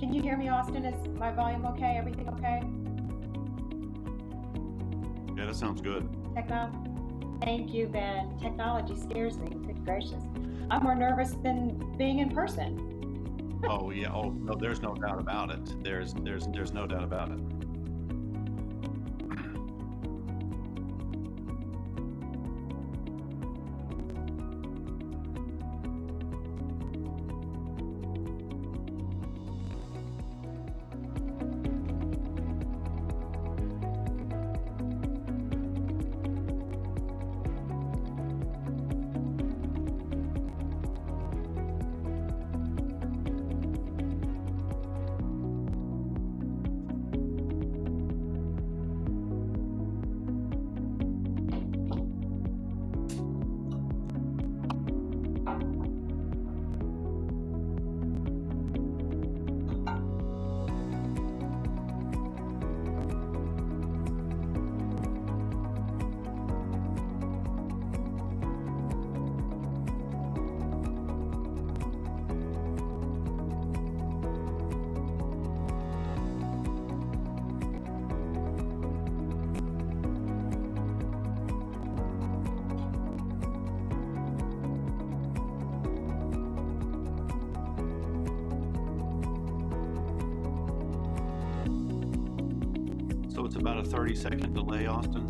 Can you hear me, Austin? Is my volume okay? Everything okay? Yeah, that sounds good. Thank you, Ben. Technology scares me. Good gracious. I'm more nervous than being in person. Oh yeah. Oh no, there's no doubt about it. There's no doubt about it. So it's about a 30-second delay, Austin.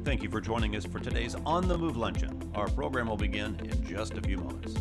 Thank you for joining us for today's On the Move Luncheon. Our program will begin in just a few moments.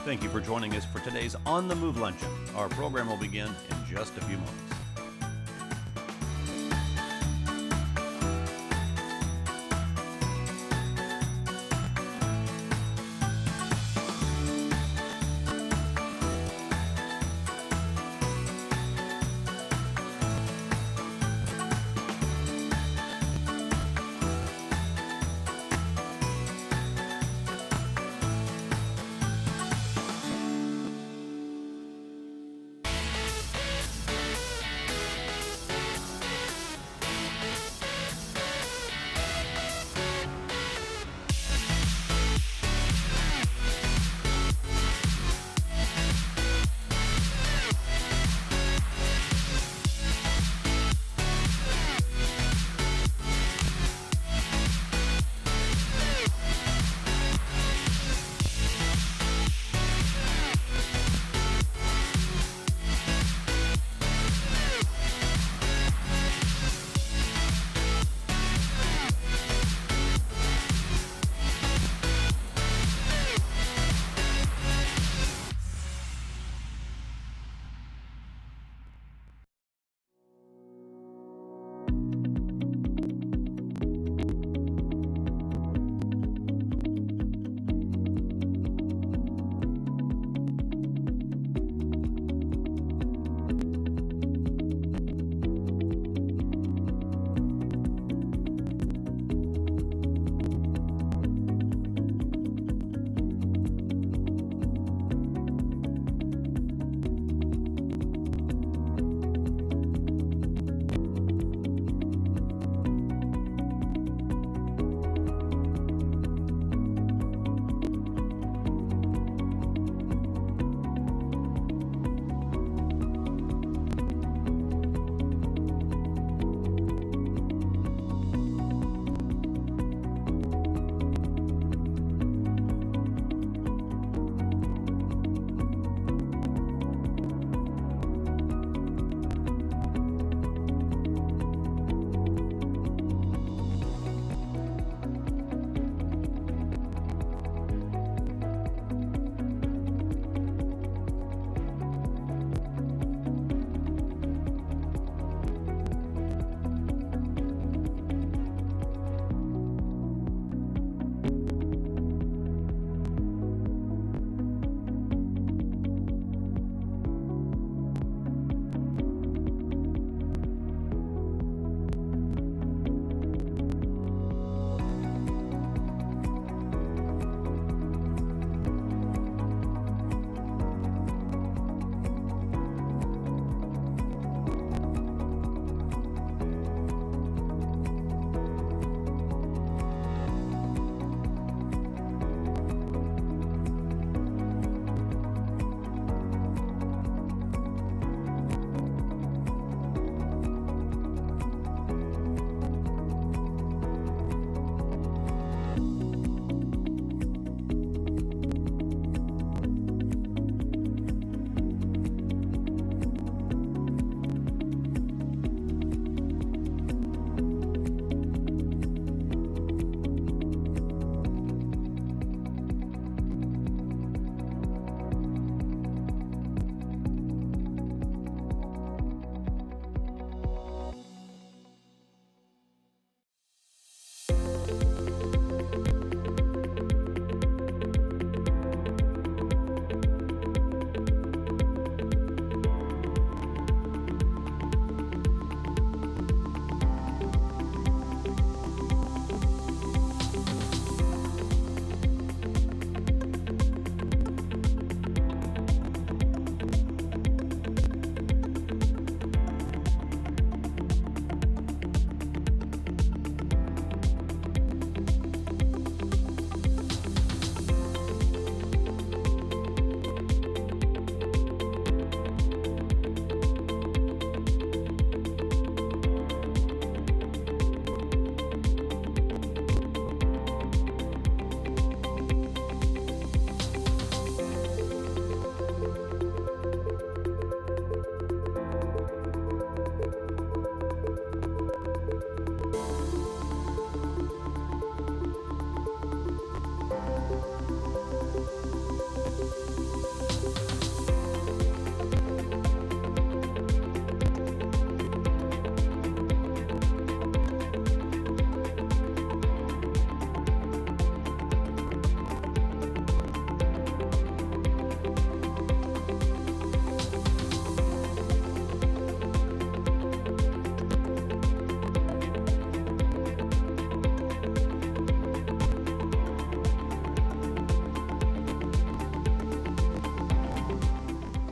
Thank you for joining us for today's On the Move Luncheon. Our program will begin in just a few moments.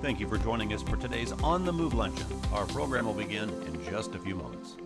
Thank you for joining us for today's On the Move Luncheon. Our program will begin in just a few moments.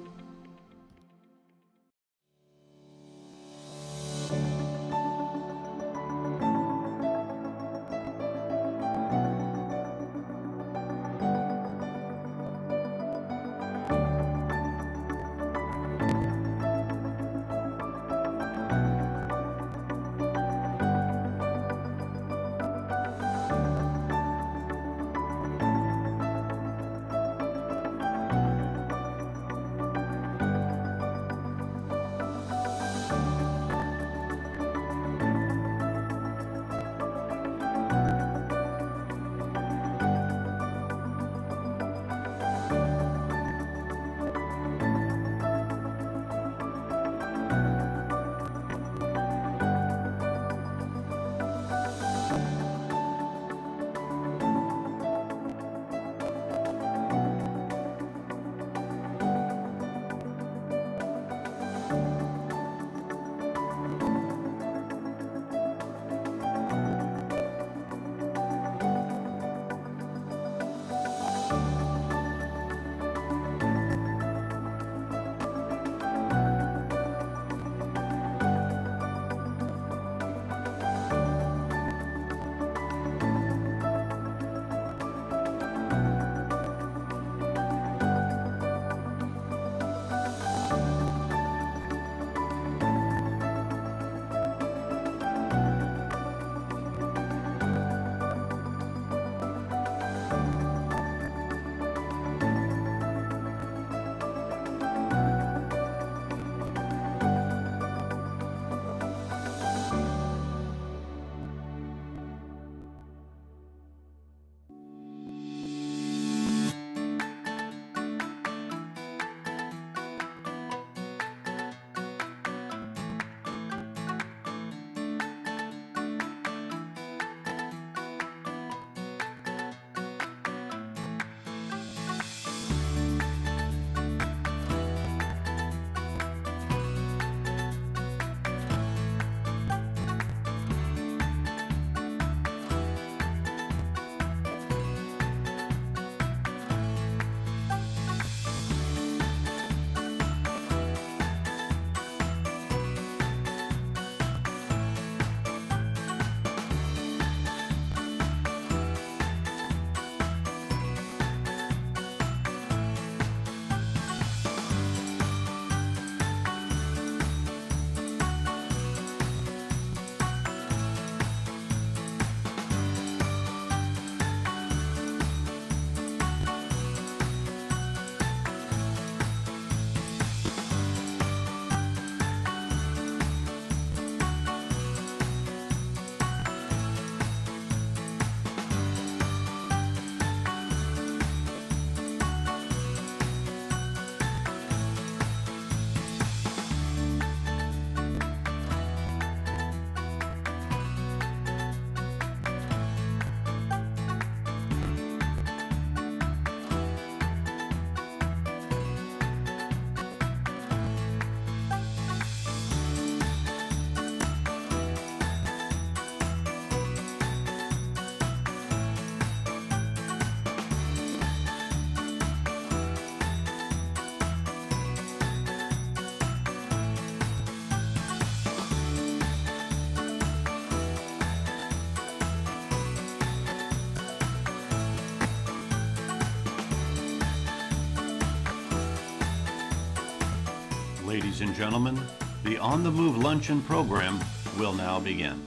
Ladies and gentlemen, the On the Move Luncheon program will now begin.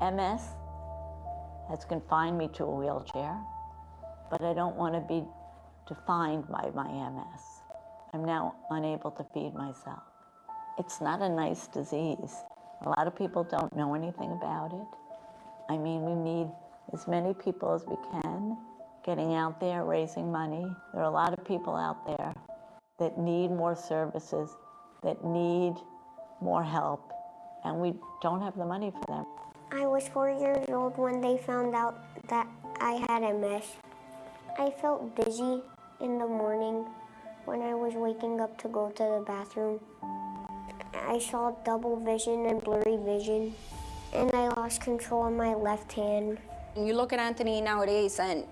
MS has confined me to a wheelchair, but I don't want to be defined by my MS. I'm now unable to feed myself. It's not a nice disease. A lot of people don't know anything about it. I mean, we need as many people as we can getting out there, raising money. There are a lot of people out there that need more services, that need more help, and we don't have the money for them. I was 4 years old when they found out that I had MS. I felt dizzy in the morning when I was waking up to go to the bathroom. I saw double vision and blurry vision, and I lost control of my left hand. You look at Anthony nowadays and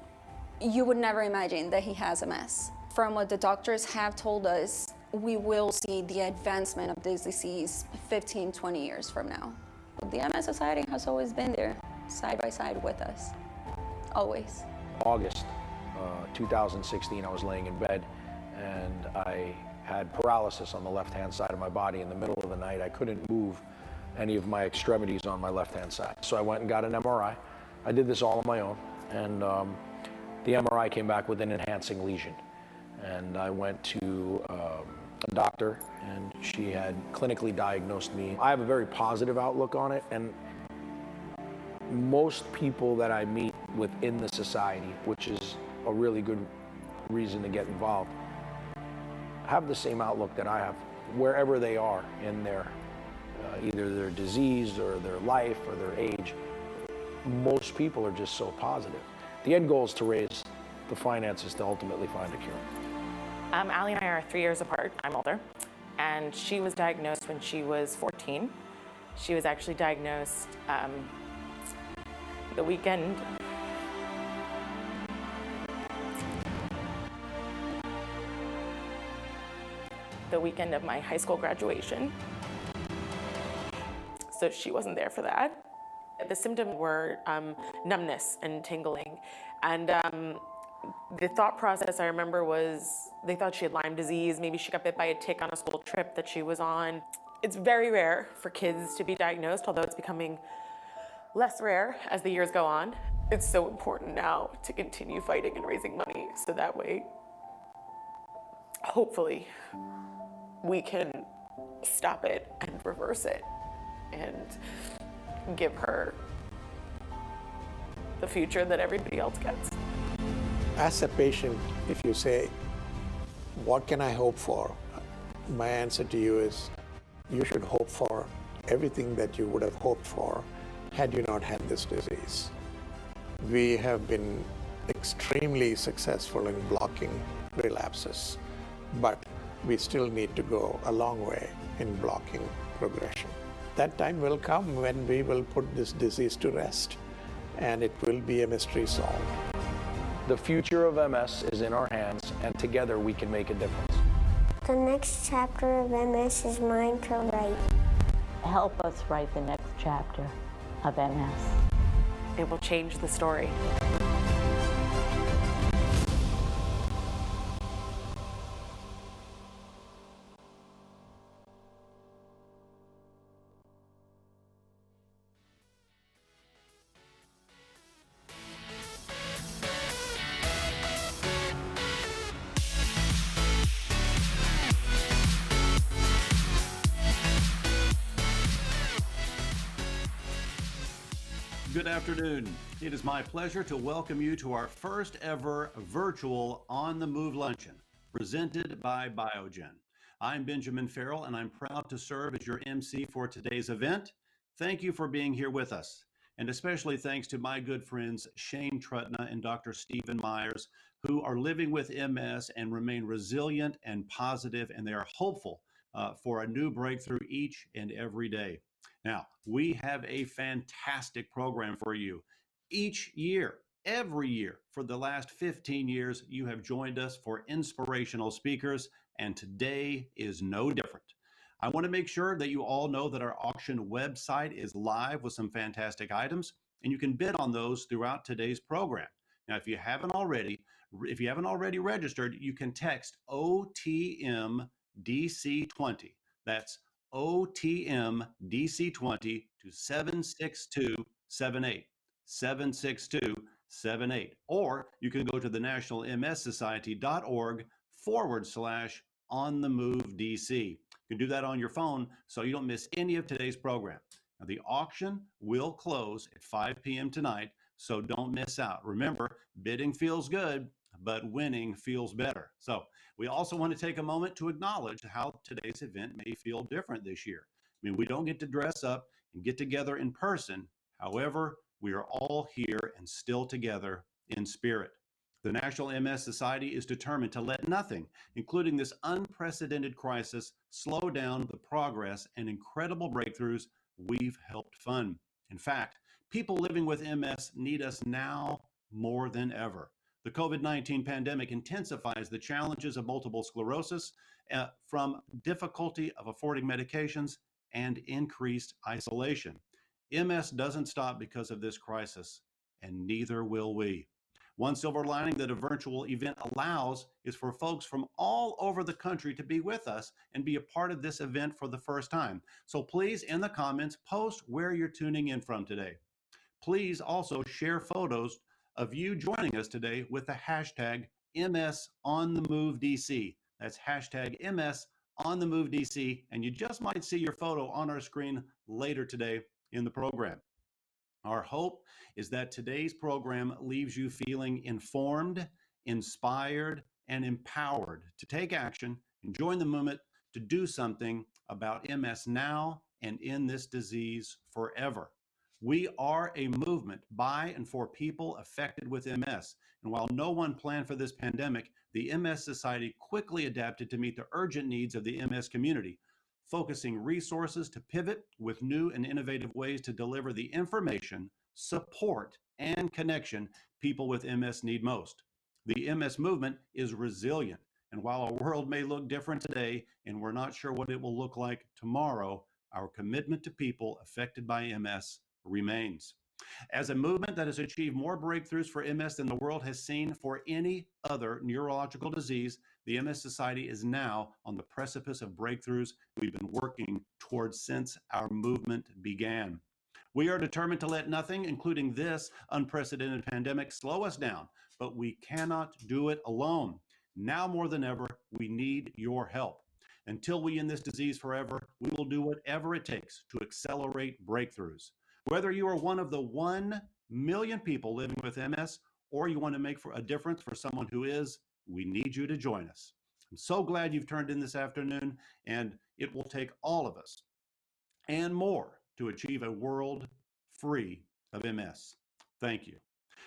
you would never imagine that he has MS. From what the doctors have told us, we will see the advancement of this disease 15, 20 years from now. The MS Society has always been there, side by side with us, always. August 2016, I was laying in bed and I had paralysis on the left-hand side of my body. In the middle of the night, I couldn't move any of my extremities on my left-hand side. So I went and got an MRI. I did this all on my own, and the MRI came back with an enhancing lesion. And I went to a doctor, and she had clinically diagnosed me. I have a very positive outlook on it, and most people that I meet within the society, which is a really good reason to get involved, have the same outlook that I have, wherever they are in their, either their disease or their life or their age. Most people are just so positive. The end goal is to raise the finances to ultimately find a cure. Allie and I are 3 years apart. I'm older. And she was diagnosed when she was 14. She was actually diagnosed the weekend of my high school graduation. So she wasn't there for that. The symptoms were numbness and tingling. And the thought process I remember was they thought she had Lyme disease. Maybe she got bit by a tick on a school trip that she was on. It's very rare for kids to be diagnosed, although it's becoming less rare as the years go on. It's so important now to continue fighting and raising money so that way, hopefully, we can stop it and reverse it and give her the future that everybody else gets. As a patient, if you say, what can I hope for? My answer to you is, you should hope for everything that you would have hoped for had you not had this disease. We have been extremely successful in blocking relapses, but we still need to go a long way in blocking progression. That time will come when we will put this disease to rest, and it will be a mystery solved. The future of MS is in our hands, and together we can make a difference. The next chapter of MS is mine to write. Help us write the next chapter of MS. It will change the story. Good afternoon. It is my pleasure to welcome you to our first ever virtual On the Move Luncheon, presented by Biogen. I'm Benjamin Farrell, and I'm proud to serve as your MC for today's event. Thank you for being here with us, and especially thanks to my good friends Shane Trutna and Dr. Stephen Myers, who are living with MS and remain resilient and positive, and they are hopeful for a new breakthrough each and every day. Now, we have a fantastic program for you. Each year, every year, for the last 15 years, you have joined us for inspirational speakers, and today is no different. I want to make sure that you all know that our auction website is live with some fantastic items, and you can bid on those throughout today's program. Now, if you haven't already registered, you can text OTM DC20. That's OTM DC20 to 762 762-78. Or you can go to the nationalmssociety.org/on-the-move-DC. You can do that on your phone so you don't miss any of today's program. Now, the auction will close at 5 p.m. tonight, so don't miss out. Remember, bidding feels good, but winning feels better. So we also want to take a moment to acknowledge how today's event may feel different this year. I mean, we don't get to dress up and get together in person. However, we are all here and still together in spirit. The National MS Society is determined to let nothing, including this unprecedented crisis, slow down the progress and incredible breakthroughs we've helped fund. In fact, people living with MS need us now more than ever. The COVID-19 pandemic intensifies the challenges of multiple sclerosis, from difficulty of affording medications and increased isolation. MS doesn't stop because of this crisis, and neither will we. One silver lining that a virtual event allows is for folks from all over the country to be with us and be a part of this event for the first time. So please, in the comments, post where you're tuning in from today. Please also share photos of you joining us today with the hashtag MSOnTheMoveDC. That's hashtag MSOnTheMoveDC, and you just might see your photo on our screen later today in the program. Our hope is that today's program leaves you feeling informed, inspired, and empowered to take action and join the movement to do something about MS now and in this disease forever. We are a movement by and for people affected with MS. And while no one planned for this pandemic, the MS Society quickly adapted to meet the urgent needs of the MS community, focusing resources to pivot with new and innovative ways to deliver the information, support, and connection people with MS need most. The MS movement is resilient, and while our world may look different today and we're not sure what it will look like tomorrow, our commitment to people affected by MS remains. As a movement that has achieved more breakthroughs for MS than the world has seen for any other neurological disease, the MS Society is now on the precipice of breakthroughs we've been working towards since our movement began. We are determined to let nothing, including this unprecedented pandemic, slow us down, but we cannot do it alone. Now more than ever, we need your help. Until we end this disease forever, we will do whatever it takes to accelerate breakthroughs. Whether you are one of the 1 million people living with MS or you want to make a difference for someone who is, we need you to join us. I'm so glad you've turned in this afternoon, and it will take all of us and more to achieve a world free of MS. Thank you.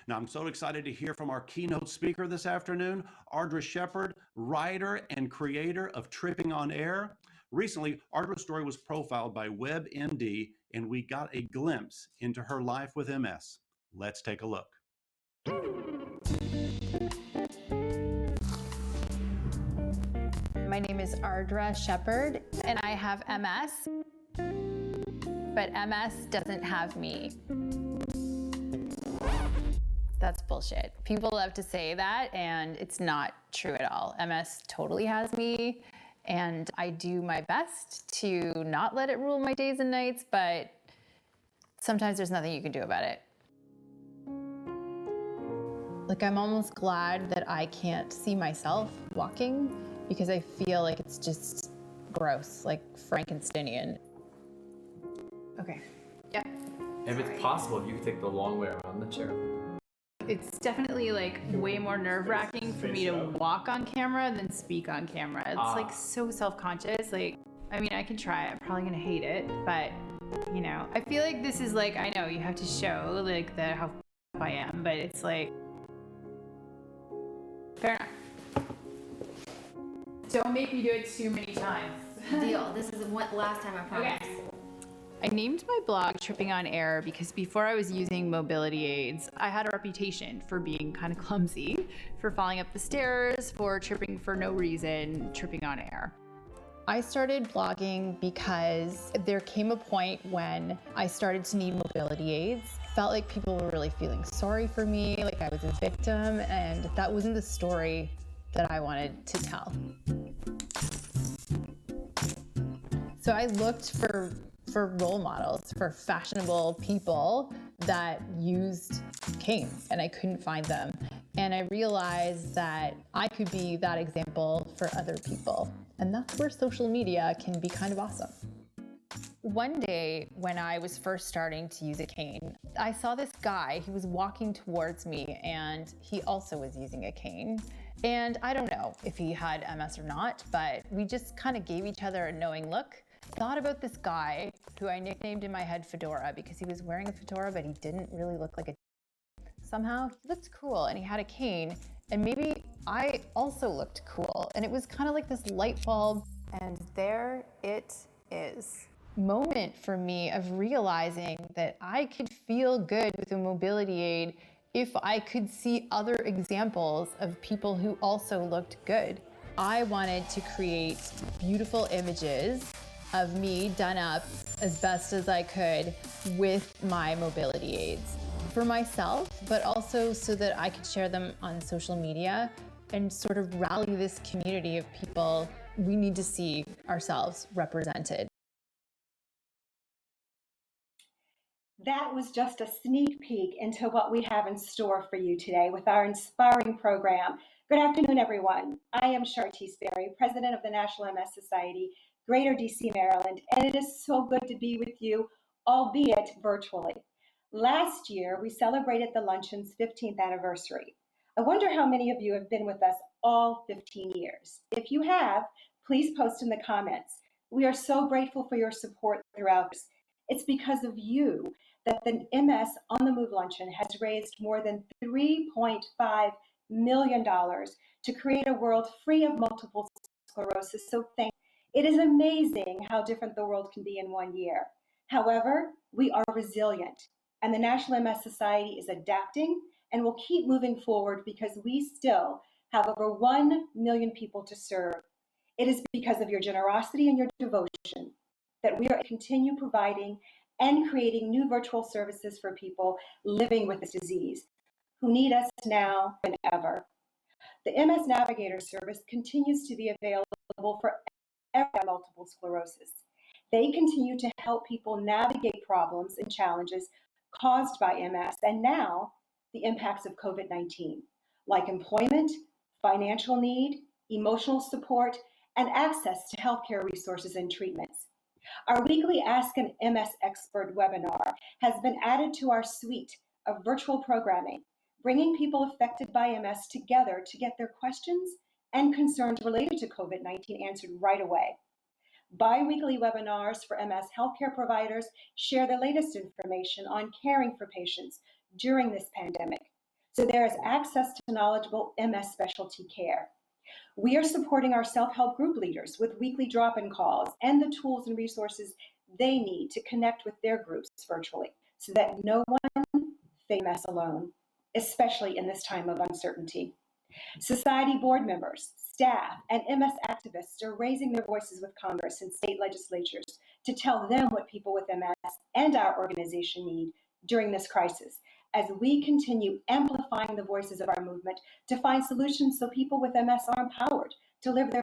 Now, I'm so excited to hear from our keynote speaker this afternoon, Ardra Shephard, writer and creator of Tripping on Air. Recently, Ardra's story was profiled by WebMD, and we got a glimpse into her life with MS. Let's take a look. My name is Ardra Shephard, and I have MS, but MS doesn't have me. That's bullshit. People love to say that, and it's not true at all. MS totally has me, and I do my best to not let it rule my days and nights, but sometimes there's nothing you can do about it. Like, I'm almost glad that I can't see myself walking because I feel like it's just gross, like Frankensteinian. Okay, yeah. If it's possible, if you could take the long way around the chair. It's definitely like way more nerve-wracking for me to walk on camera than speak on camera. It's like so self-conscious. Like, I mean, I can try. I'm probably gonna hate it, but you know, I feel like this is like, I know you have to show like how I am, but it's like, fair enough. Don't make me do it too many times. Deal. This is the last time, I promise. Okay. I named my blog Tripping on Air because before I was using mobility aids, I had a reputation for being kind of clumsy, for falling up the stairs, for tripping for no reason, tripping on air. I started blogging because there came a point when I started to need mobility aids. Felt like people were really feeling sorry for me, like I was a victim, and that wasn't the story that I wanted to tell. So I looked for role models, for fashionable people that used canes and I couldn't find them. And I realized that I could be that example for other people. And that's where social media can be kind of awesome. One day when I was first starting to use a cane, I saw this guy, he was walking towards me and he also was using a cane. And I don't know if he had MS or not, but we just kind of gave each other a knowing look. Thought about this guy who I nicknamed in my head Fedora because he was wearing a fedora, but he didn't really look like a somehow. He looked cool and he had a cane, and maybe I also looked cool. And it was kind of like this light bulb. And there it is. Moment for me of realizing that I could feel good with a mobility aid if I could see other examples of people who also looked good. I wanted to create beautiful images of me done up as best as I could with my mobility aids for myself, but also so that I could share them on social media and sort of rally this community of people. We need to see ourselves represented. That was just a sneak peek into what we have in store for you today with our inspiring program. Good afternoon, everyone. I am Shartice Berry, President of the National MS Society, Greater DC, Maryland, and it is so good to be with you, albeit virtually. Last year, we celebrated the Luncheon's 15th anniversary. I wonder how many of you have been with us all 15 years. If you have, please post in the comments. We are so grateful for your support throughout this. It's because of you that the MS on the Move Luncheon has raised more than $3.5 million to create a world free of multiple sclerosis. So thank you. It is amazing how different the world can be in 1 year. However, we are resilient, and the National MS Society is adapting and will keep moving forward because we still have over 1 million people to serve. It is because of your generosity and your devotion that we are continue providing and creating new virtual services for people living with this disease who need us now and ever. The MS Navigator service continues to be available for everyone with multiple sclerosis. They continue to help people navigate problems and challenges caused by MS and now the impacts of COVID-19, like employment, financial need, emotional support, and access to healthcare resources and treatments. Our weekly Ask an MS Expert webinar has been added to our suite of virtual programming, bringing people affected by MS together to get their questions and concerns related to COVID-19 answered right away. Bi-weekly webinars for MS healthcare providers share the latest information on caring for patients during this pandemic, so there is access to knowledgeable MS specialty care. We are supporting our self-help group leaders with weekly drop-in calls and the tools and resources they need to connect with their groups virtually so that no one faces MS alone, especially in this time of uncertainty. Society board members, staff, and MS activists are raising their voices with Congress and state legislatures to tell them what people with MS and our organization need during this crisis, as we continue amplifying the voices of our movement to find solutions so people with MS are empowered to live their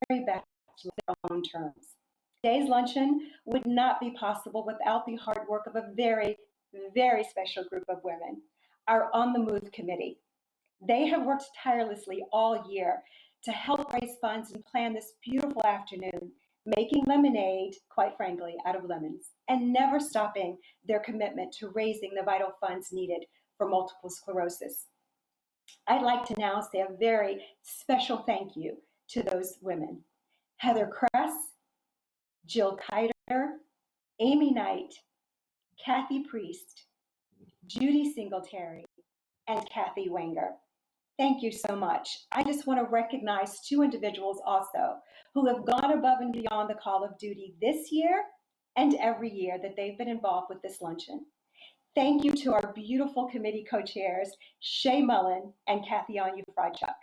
very best with their own terms. Today's luncheon would not be possible without the hard work of a very, very special group of women, our On the Move committee. They have worked tirelessly all year to help raise funds and plan this beautiful afternoon, making lemonade, quite frankly, out of lemons, and never stopping their commitment to raising the vital funds needed for multiple sclerosis. I'd like to now say a very special thank you to those women: Heather Kress, Jill Kiter, Amy Knight, Kathy Priest, Judy Singletary, and Kathy Wenger. Thank you so much. I just want to recognize two individuals also who have gone above and beyond the call of duty this year and every year that they've been involved with this luncheon. Thank you to our beautiful committee co-chairs, Shea Mullen and Kathy Onyufrajuk.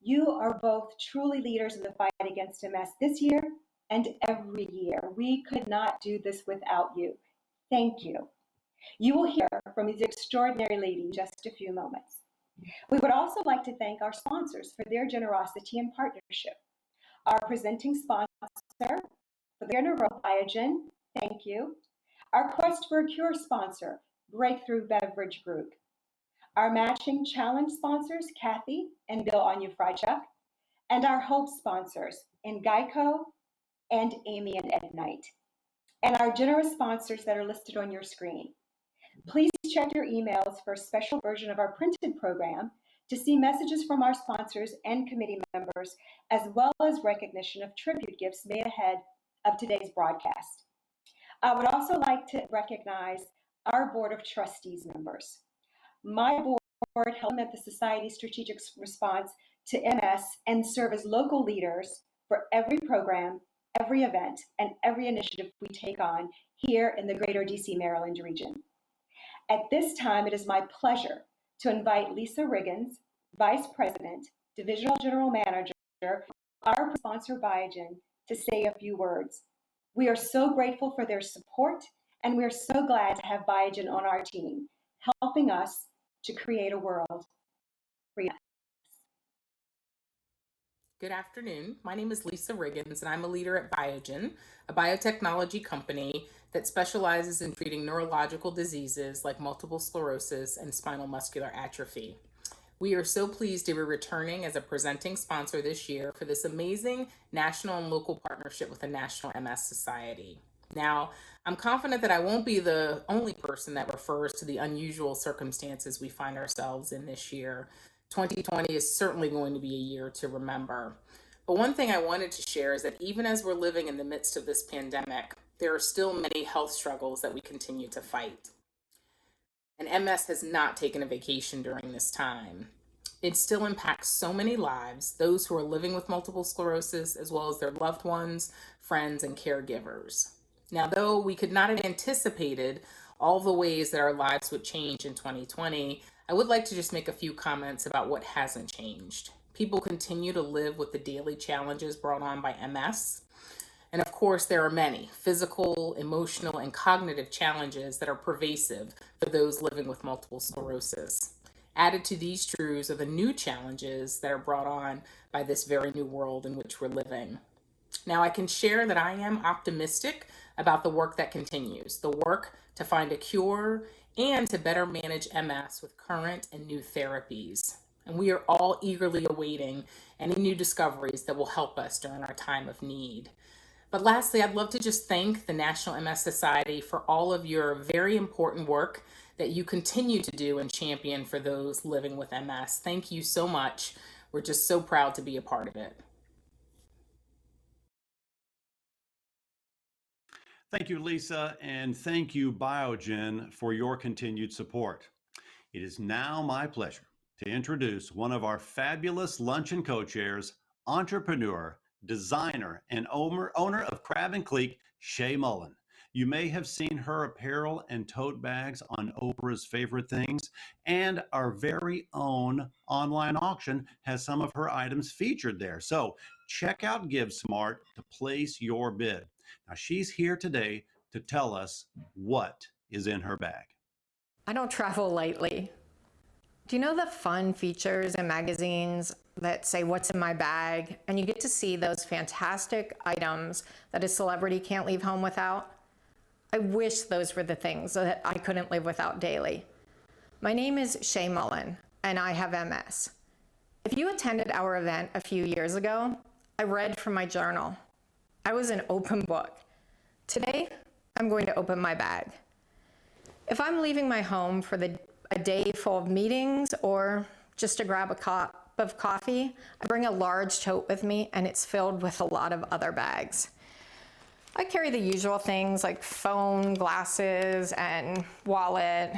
You are both truly leaders in the fight against MS this year and every year. We could not do this without you. Thank you. You will hear from these extraordinary ladies in just a few moments. We would also like to thank our sponsors for their generosity and partnership. Our presenting sponsor for the year in a row, Biogen, thank you. Our Quest for a Cure sponsor, Breakthrough Beverage Group. Our matching challenge sponsors, Kathy and Bill Onyefrychuk, and our Hope sponsors, in Geico and Amy and Ed Knight, and our generous sponsors that are listed on your screen. Please check your emails for a special version of our printed program to see messages from our sponsors and committee members, as well as recognition of tribute gifts made ahead of today's broadcast. I would also like to recognize our Board of Trustees members. My board helped implement the Society's strategic response to MS and serve as local leaders for every program, every event, and every initiative we take on here in the greater DC, Maryland region. At this time, it is my pleasure to invite Lisa Riggins, Vice President, Divisional General Manager, our sponsor Biogen, to say a few words. We are so grateful for their support, and we are so glad to have Biogen on our team, helping us to create a world free. Good afternoon. My name is Lisa Riggins, and I'm a leader at Biogen, a biotechnology company that specializes in treating neurological diseases like multiple sclerosis and spinal muscular atrophy. We are so pleased to be returning as a presenting sponsor this year for this amazing national and local partnership with the National MS Society. Now, I'm confident that I won't be the only person that refers to the unusual circumstances we find ourselves in this year. 2020 is certainly going to be a year to remember. But one thing I wanted to share is that even as we're living in the midst of this pandemic, there are still many health struggles that we continue to fight. And MS has not taken a vacation during this time. It still impacts so many lives, those who are living with multiple sclerosis, as well as their loved ones, friends, and caregivers. Now, though we could not have anticipated all the ways that our lives would change in 2020, I would like to just make a few comments about what hasn't changed. People continue to live with the daily challenges brought on by MS. And of course, there are many physical, emotional, and cognitive challenges that are pervasive for those living with multiple sclerosis. Added to these truths are the new challenges that are brought on by this very new world in which we're living. Now, I can share that I am optimistic about the work that continues, the work to find a cure and to better manage MS with current and new therapies. And we are all eagerly awaiting any new discoveries that will help us during our time of need. But lastly, I'd love to just thank the National MS Society for all of your very important work that you continue to do and champion for those living with MS. Thank you so much. We're just so proud to be a part of it. Thank you, Lisa, and thank you, Biogen, for your continued support. It is now my pleasure to introduce one of our fabulous Luncheon co-chairs, entrepreneur, designer, and owner of Crab and Cleek, Shea Mullen. You may have seen her apparel and tote bags on Oprah's Favorite Things, and our very own online auction has some of her items featured there. So check out GiveSmart to place your bid. Now, she's here today to tell us what is in her bag. I don't travel lightly. Do you know the fun features in magazines that say what's in my bag, and you get to see those fantastic items that a celebrity can't leave home without? I wish those were the things that I couldn't live without daily. My name is Shea Mullen, and I have MS. If you attended our event a few years ago, I read from my journal. I was an open book. Today, I'm going to open my bag. If I'm leaving my home for a day full of meetings or just to grab a cup of coffee, I bring a large tote with me, and it's filled with a lot of other bags. I carry the usual things like phone, glasses, and wallet,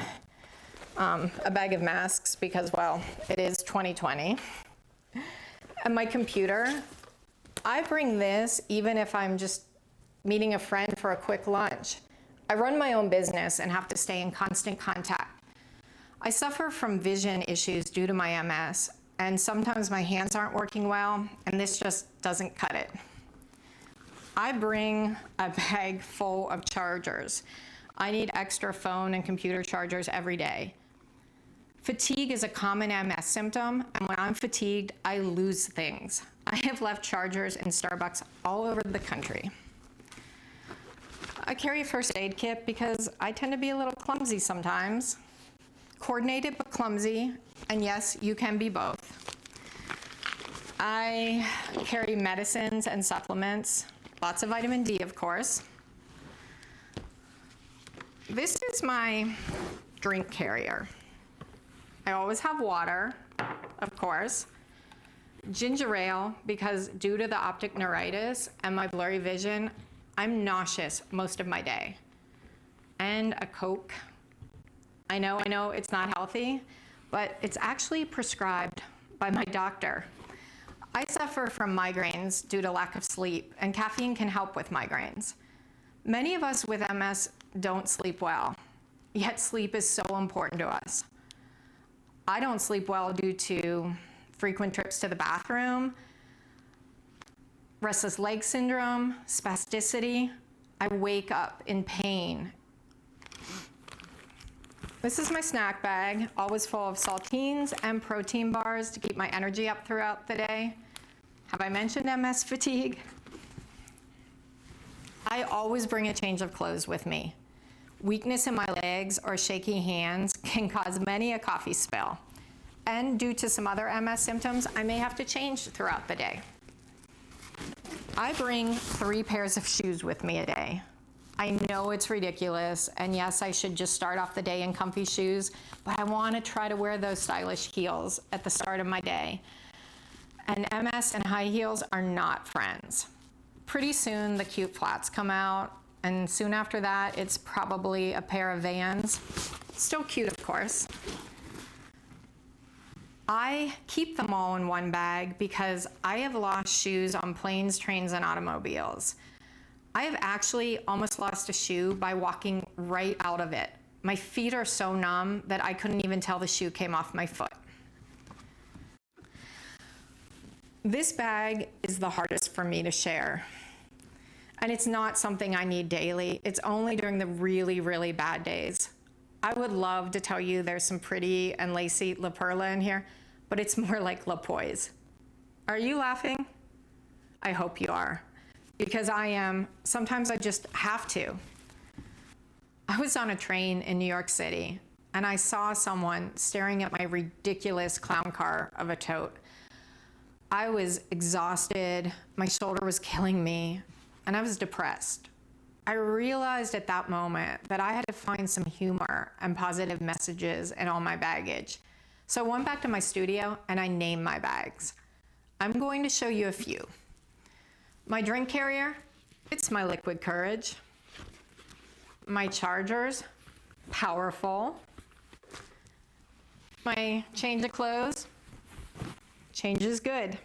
a bag of masks because, well, it is 2020, and my computer. I bring this even if I'm just meeting a friend for a quick lunch. I run my own business and have to stay in constant contact. I suffer from vision issues due to my MS, and sometimes my hands aren't working well, and this just doesn't cut it. I bring a bag full of chargers. I need extra phone and computer chargers every day. Fatigue is a common MS symptom, and when I'm fatigued, I lose things. I have left chargers in Starbucks all over the country. I carry a first aid kit because I tend to be a little clumsy sometimes. Coordinated but clumsy, and yes, you can be both. I carry medicines and supplements, lots of vitamin D, of course. This is my drink carrier. I always have water, of course. Ginger ale, because due to the optic neuritis and my blurry vision, I'm nauseous most of my day. And a Coke. I know it's not healthy, but it's actually prescribed by my doctor. I suffer from migraines due to lack of sleep, and caffeine can help with migraines. Many of us with MS don't sleep well, yet sleep is so important to us. I don't sleep well due to frequent trips to the bathroom, restless leg syndrome, spasticity. I wake up in pain. This is my snack bag, always full of saltines and protein bars to keep my energy up throughout the day. Have I mentioned MS fatigue? I always bring a change of clothes with me. Weakness in my legs or shaky hands can cause many a coffee spill. And due to some other MS symptoms, I may have to change throughout the day. I bring 3 pairs of shoes with me a day. I know it's ridiculous, and yes, I should just start off the day in comfy shoes, but I want to try to wear those stylish heels at the start of my day. And MS and high heels are not friends. Pretty soon, the cute flats come out, and soon after that, it's probably a pair of Vans. Still cute, of course. I keep them all in one bag because I have lost shoes on planes, trains, and automobiles. I have actually almost lost a shoe by walking right out of it. My feet are so numb that I couldn't even tell the shoe came off my foot. This bag is the hardest for me to share. And it's not something I need daily. It's only during the really, really bad days. I would love to tell you there's some pretty and lacy La Perla in here, but it's more like La Poise. Are you laughing? I hope you are, because I am. Sometimes I just have to. I was on a train in New York City, and I saw someone staring at my ridiculous clown car of a tote. I was exhausted, my shoulder was killing me, and I was depressed. I realized at that moment that I had to find some humor and positive messages in all my baggage. So I went back to my studio and I named my bags. I'm going to show you a few. My drink carrier, it's my liquid courage. My chargers, powerful. My change of clothes, change is good.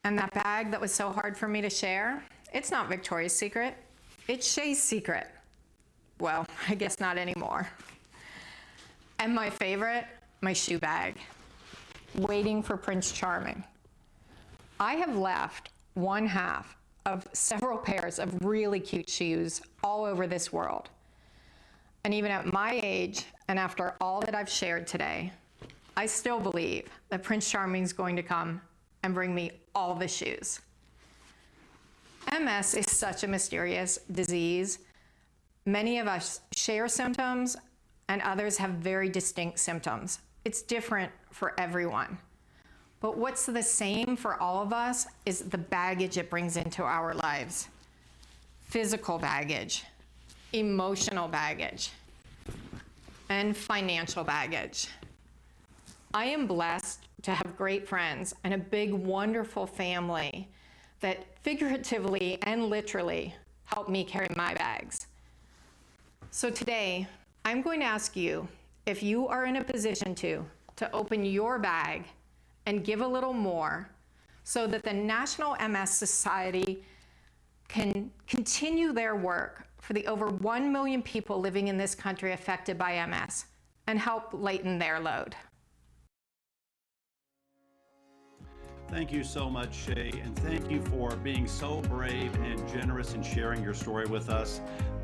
And that bag that was so hard for me to share, it's not Victoria's Secret, it's Shea's secret. Well, I guess not anymore. And my favorite, my shoe bag, waiting for Prince Charming. I have left 1/2 of several pairs of really cute shoes all over this world. And even at my age, and after all that I've shared today, I still believe that Prince Charming is going to come and bring me all the shoes. MS is such a mysterious disease. Many of us share symptoms, and others have very distinct symptoms. It's different for everyone. But what's the same for all of us is the baggage it brings into our lives. Physical baggage, emotional baggage, and financial baggage. I am blessed to have great friends and a big, wonderful family that figuratively and literally help me carry my bags. So today, I'm going to ask you if you are in a position to open your bag and give a little more so that the National MS Society can continue their work for the over 1 million people living in this country affected by MS and help lighten their load. Thank you so much, Shea, and thank you for being so brave and generous in sharing your story with us.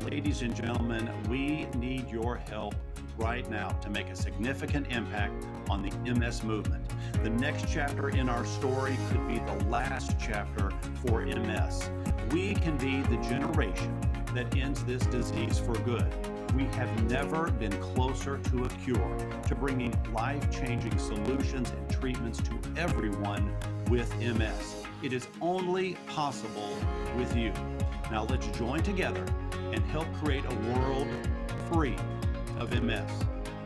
Ladies and gentlemen, we need your help right now to make a significant impact on the MS movement. The next chapter in our story could be the last chapter for MS. We can be the generation that ends this disease for good. We have never been closer to a cure, to bringing life-changing solutions and treatments to everyone with MS. It is only possible with you. Now let's join together and help create a world free of MS.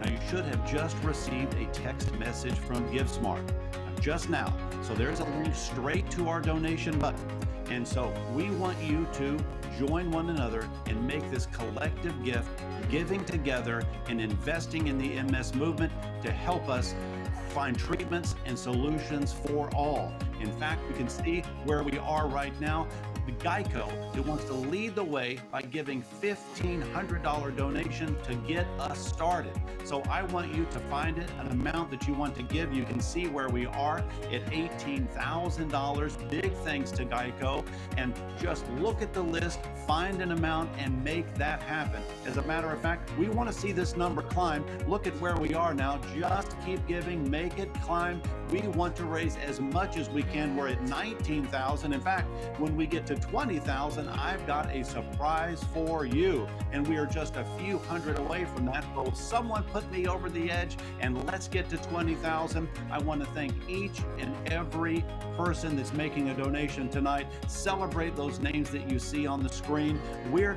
Now you should have just received a text message from GiveSmart just now. So there's a link straight to our donation button. And so we want you to join one another and make this collective gift, giving together and investing in the MS movement to help us find treatments and solutions for all. In fact, we can see where we are right now. The Geico, it wants to lead the way by giving $1,500 donation to get us started. So I want you to find it, an amount that you want to give. You can see where we are at $18,000. Big thanks to Geico. And just look at the list, find an amount, and make that happen. As a matter of fact, we want to see this number climb. Look at where we are now. Just keep giving, make it climb. We want to raise as much as we can. We're at 19,000. In fact, when we get to 20,000, I've got a surprise for you. And we are just a few hundred away from that. So someone put me over the edge, and let's get to 20,000. I want to thank each and every person that's making a donation tonight. Celebrate those names that you see on the screen.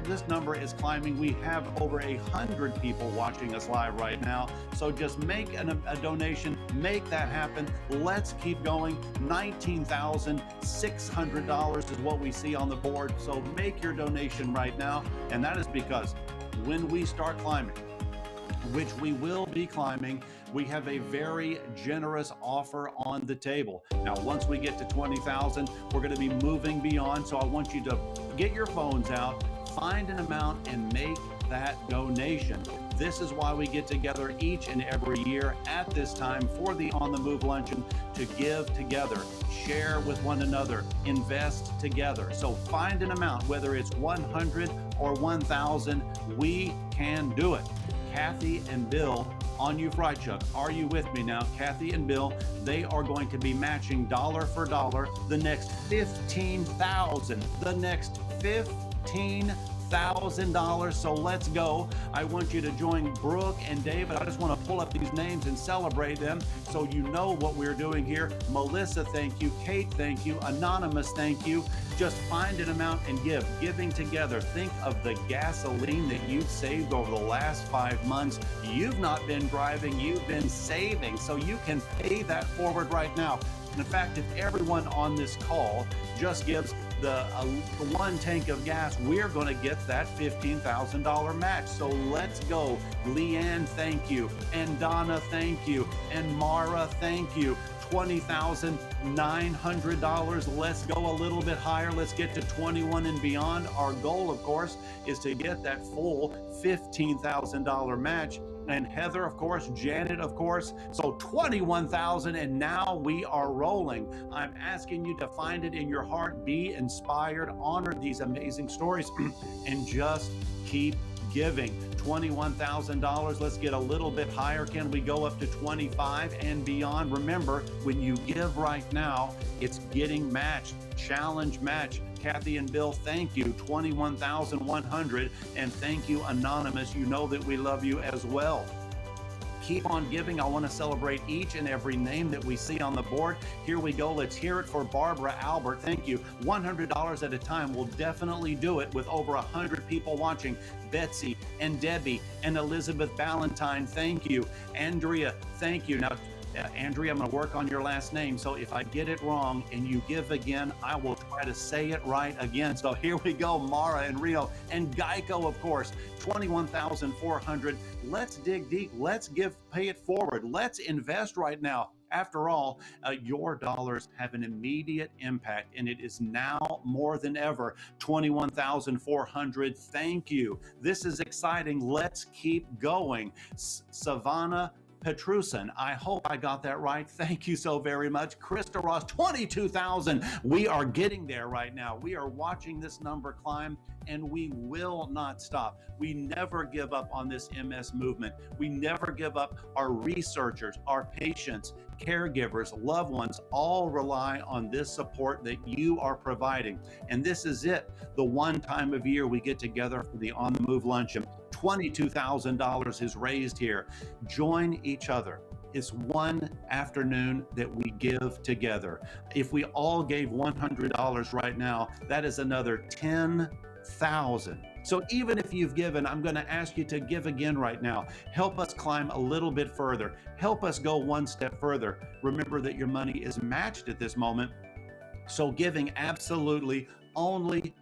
This number is climbing. We have over 100 people watching us live right now. So just make a donation, make that happen. Let's keep going. $19,600 is what we see on the board. So make your donation right now. And that is because when we start climbing, which we will be climbing, we have a very generous offer on the table. Now, once we get to 20,000, we're going to be moving beyond. So I want you to get your phones out, find an amount, and make that donation. This is why we get together each and every year at this time for the On the Move Luncheon, to give together, share with one another, invest together. So find an amount, whether it's 100 or 1,000, we can do it. Kathy and Bill on You Fried Chuck, are you with me now? Kathy and Bill, they are going to be matching dollar for dollar the next 15,000, the next 15,000. So let's go. I want you to join Brooke and David. I just want to pull up these names and celebrate them so you know what we're doing here. Melissa, thank you. Kate, thank you. Anonymous, thank you. Just find an amount and give. Giving together. Think of the gasoline that you've saved over the last 5 months. You've not been driving, you've been saving. So you can pay that forward right now. In fact, if everyone on this call just gives the one tank of gas, we're going to get that $15,000 match. So let's go. Leanne, thank you. And Donna, thank you. And Mara, thank you. $20,900. Let's go a little bit higher. Let's get to 21 and beyond. Our goal, of course, is to get that full $15,000 match. And Heather, of course, Janet, of course. So 21,000, and now we are rolling. I'm asking you to find it in your heart, be inspired, honor these amazing stories, and just keep giving. $21,000. Let's get a little bit higher. Can we go up to 25 and beyond? Remember, when you give right now, it's getting matched. Challenge match. Kathy and Bill, thank you. 21,100. And thank you, Anonymous. You know that we love you as well. Keep on giving. I want to celebrate each and every name that we see on the board. Here we go. Let's hear it for Barbara Albert. Thank you. $100 at a time. We'll definitely do it with over 100 people watching. Betsy and Debbie and Elizabeth Ballantyne, thank you. Andrea, thank you. Now, Andrea, I'm going to work on your last name. So if I get it wrong and you give again, I will try to say it right again. So here we go. Mara and Rio and Geico, of course, 21,400. Let's dig deep. Let's pay it forward. Let's invest right now. After all, your dollars have an immediate impact, and it is now more than ever. 21,400. Thank you. This is exciting. Let's keep going. Savannah Petruson, I hope I got that right. Thank you so very much. Krista Ross, 22,000. We are getting there right now. We are watching this number climb, and we will not stop. We never give up on this MS movement. We never give up. Our researchers, our patients, caregivers, loved ones, all rely on this support that you are providing. And this is it, the one time of year we get together for the On the Move Luncheon. $22,000 is raised here. Join each other. It's one afternoon that we give together. If we all gave $100 right now, that is another 10,000. So even if you've given, I'm going to ask you to give again right now. Help us climb a little bit further. Help us go one step further. Remember that your money is matched at this moment. So giving absolutely only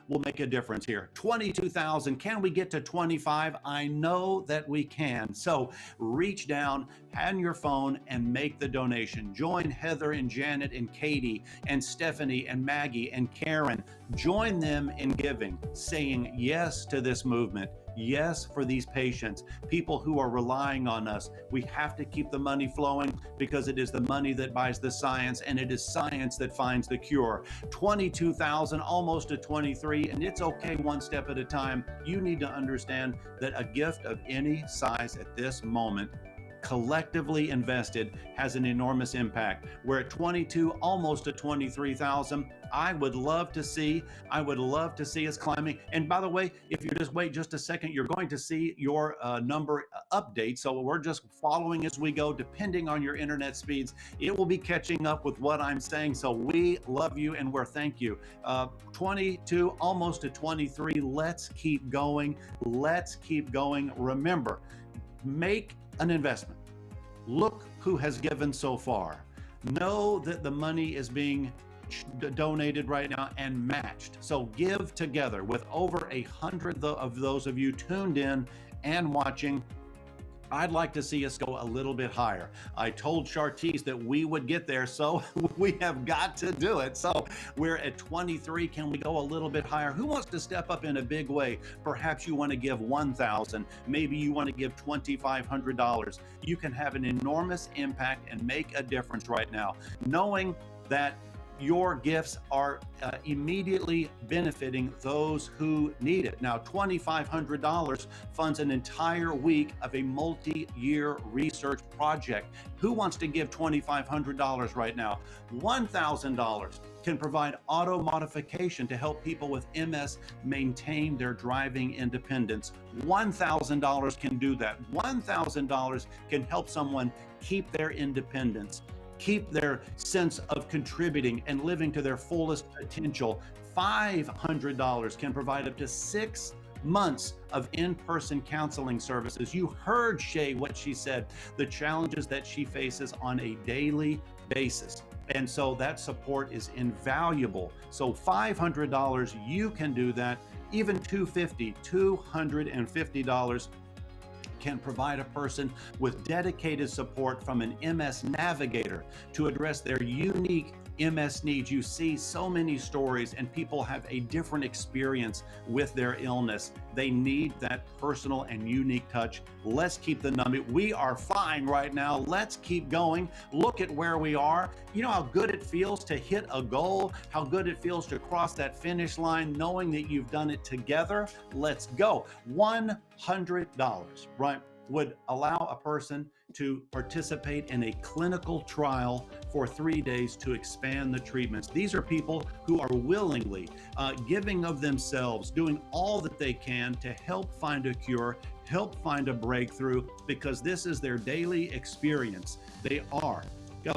will make a difference here. 22,000. Can we get to 25? I know that we can. So reach down, hand your phone, and make the donation. Join Heather and Janet and Katie and Stephanie and Maggie and Karen. Join them in giving, saying yes to this movement. Yes, for these patients, people who are relying on us. We have to keep the money flowing because it is the money that buys the science, and it is science that finds the cure. 22,000, almost to 23, and it's okay one step at a time. You need to understand that a gift of any size at this moment, collectively invested, has an enormous impact. We're at 22, almost to 23,000. I would love to see us climbing. And by the way, if you just wait just a second, you're going to see your number update. So we're just following as we go, depending on your internet speeds. It will be catching up with what I'm saying. So we love you and we're thank you. 22, almost to 23. Let's keep going. Let's keep going. Remember, make an investment. Look who has given so far. Know that the money is being donated right now and matched. So give together with over 100 of those of you tuned in and watching. I'd like to see us go a little bit higher. I told Chartice that we would get there, so we have got to do it. So we're at 23. Can we go a little bit higher? Who wants to step up in a big way? Perhaps you want to give $1,000. Maybe you want to give $2,500. You can have an enormous impact and make a difference right now, knowing that your gifts are immediately benefiting those who need it. Now, $2,500 funds an entire week of a multi-year research project. Who wants to give $2,500 right now? $1,000 can provide auto modification to help people with MS maintain their driving independence. $1,000 can do that. $1,000 can help someone keep their independence, keep their sense of contributing and living to their fullest potential. $500 can provide up to 6 months of in-person counseling services. You heard Shea, what she said, the challenges that she faces on a daily basis. And so that support is invaluable. So $500, you can do that. Even $250 can provide a person with dedicated support from an MS navigator to address their unique MS needs. You see so many stories and people have a different experience with their illness. They need that personal and unique touch. Let's keep the number. We are flying right now. Let's keep going. Look at where we are. You know how good it feels to hit a goal, how good it feels to cross that finish line, knowing that you've done it together. Let's go. $100, right, would allow a person to participate in a clinical trial for 3 days to expand the treatments. These are people who are willingly giving of themselves, doing all that they can to help find a cure, help find a breakthrough, because this is their daily experience. They are.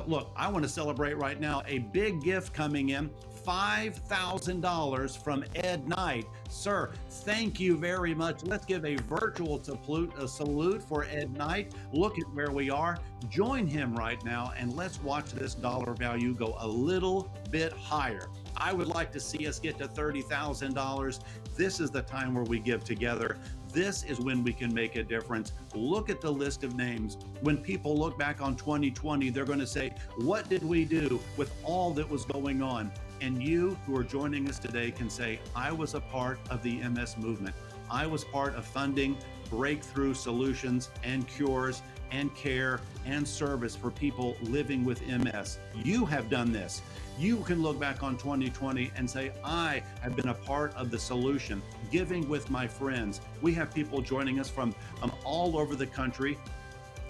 Look, I want to celebrate right now a big gift coming in. $5,000 from Ed Knight. Sir, thank you very much. Let's give a virtual salute for Ed Knight. Look at where we are. Join him right now and let's watch this dollar value go a little bit higher. I would like to see us get to $30,000. This is the time where we give together. This is when we can make a difference. Look at the list of names. When people look back on 2020, they're going to say, what did we do with all that was going on? And you who are joining us today can say, I was a part of the MS movement. I was part of funding breakthrough solutions and cures and care and service for people living with MS. You have done this. You can look back on 2020 and say, I have been a part of the solution, giving with my friends. We have people joining us from all over the country.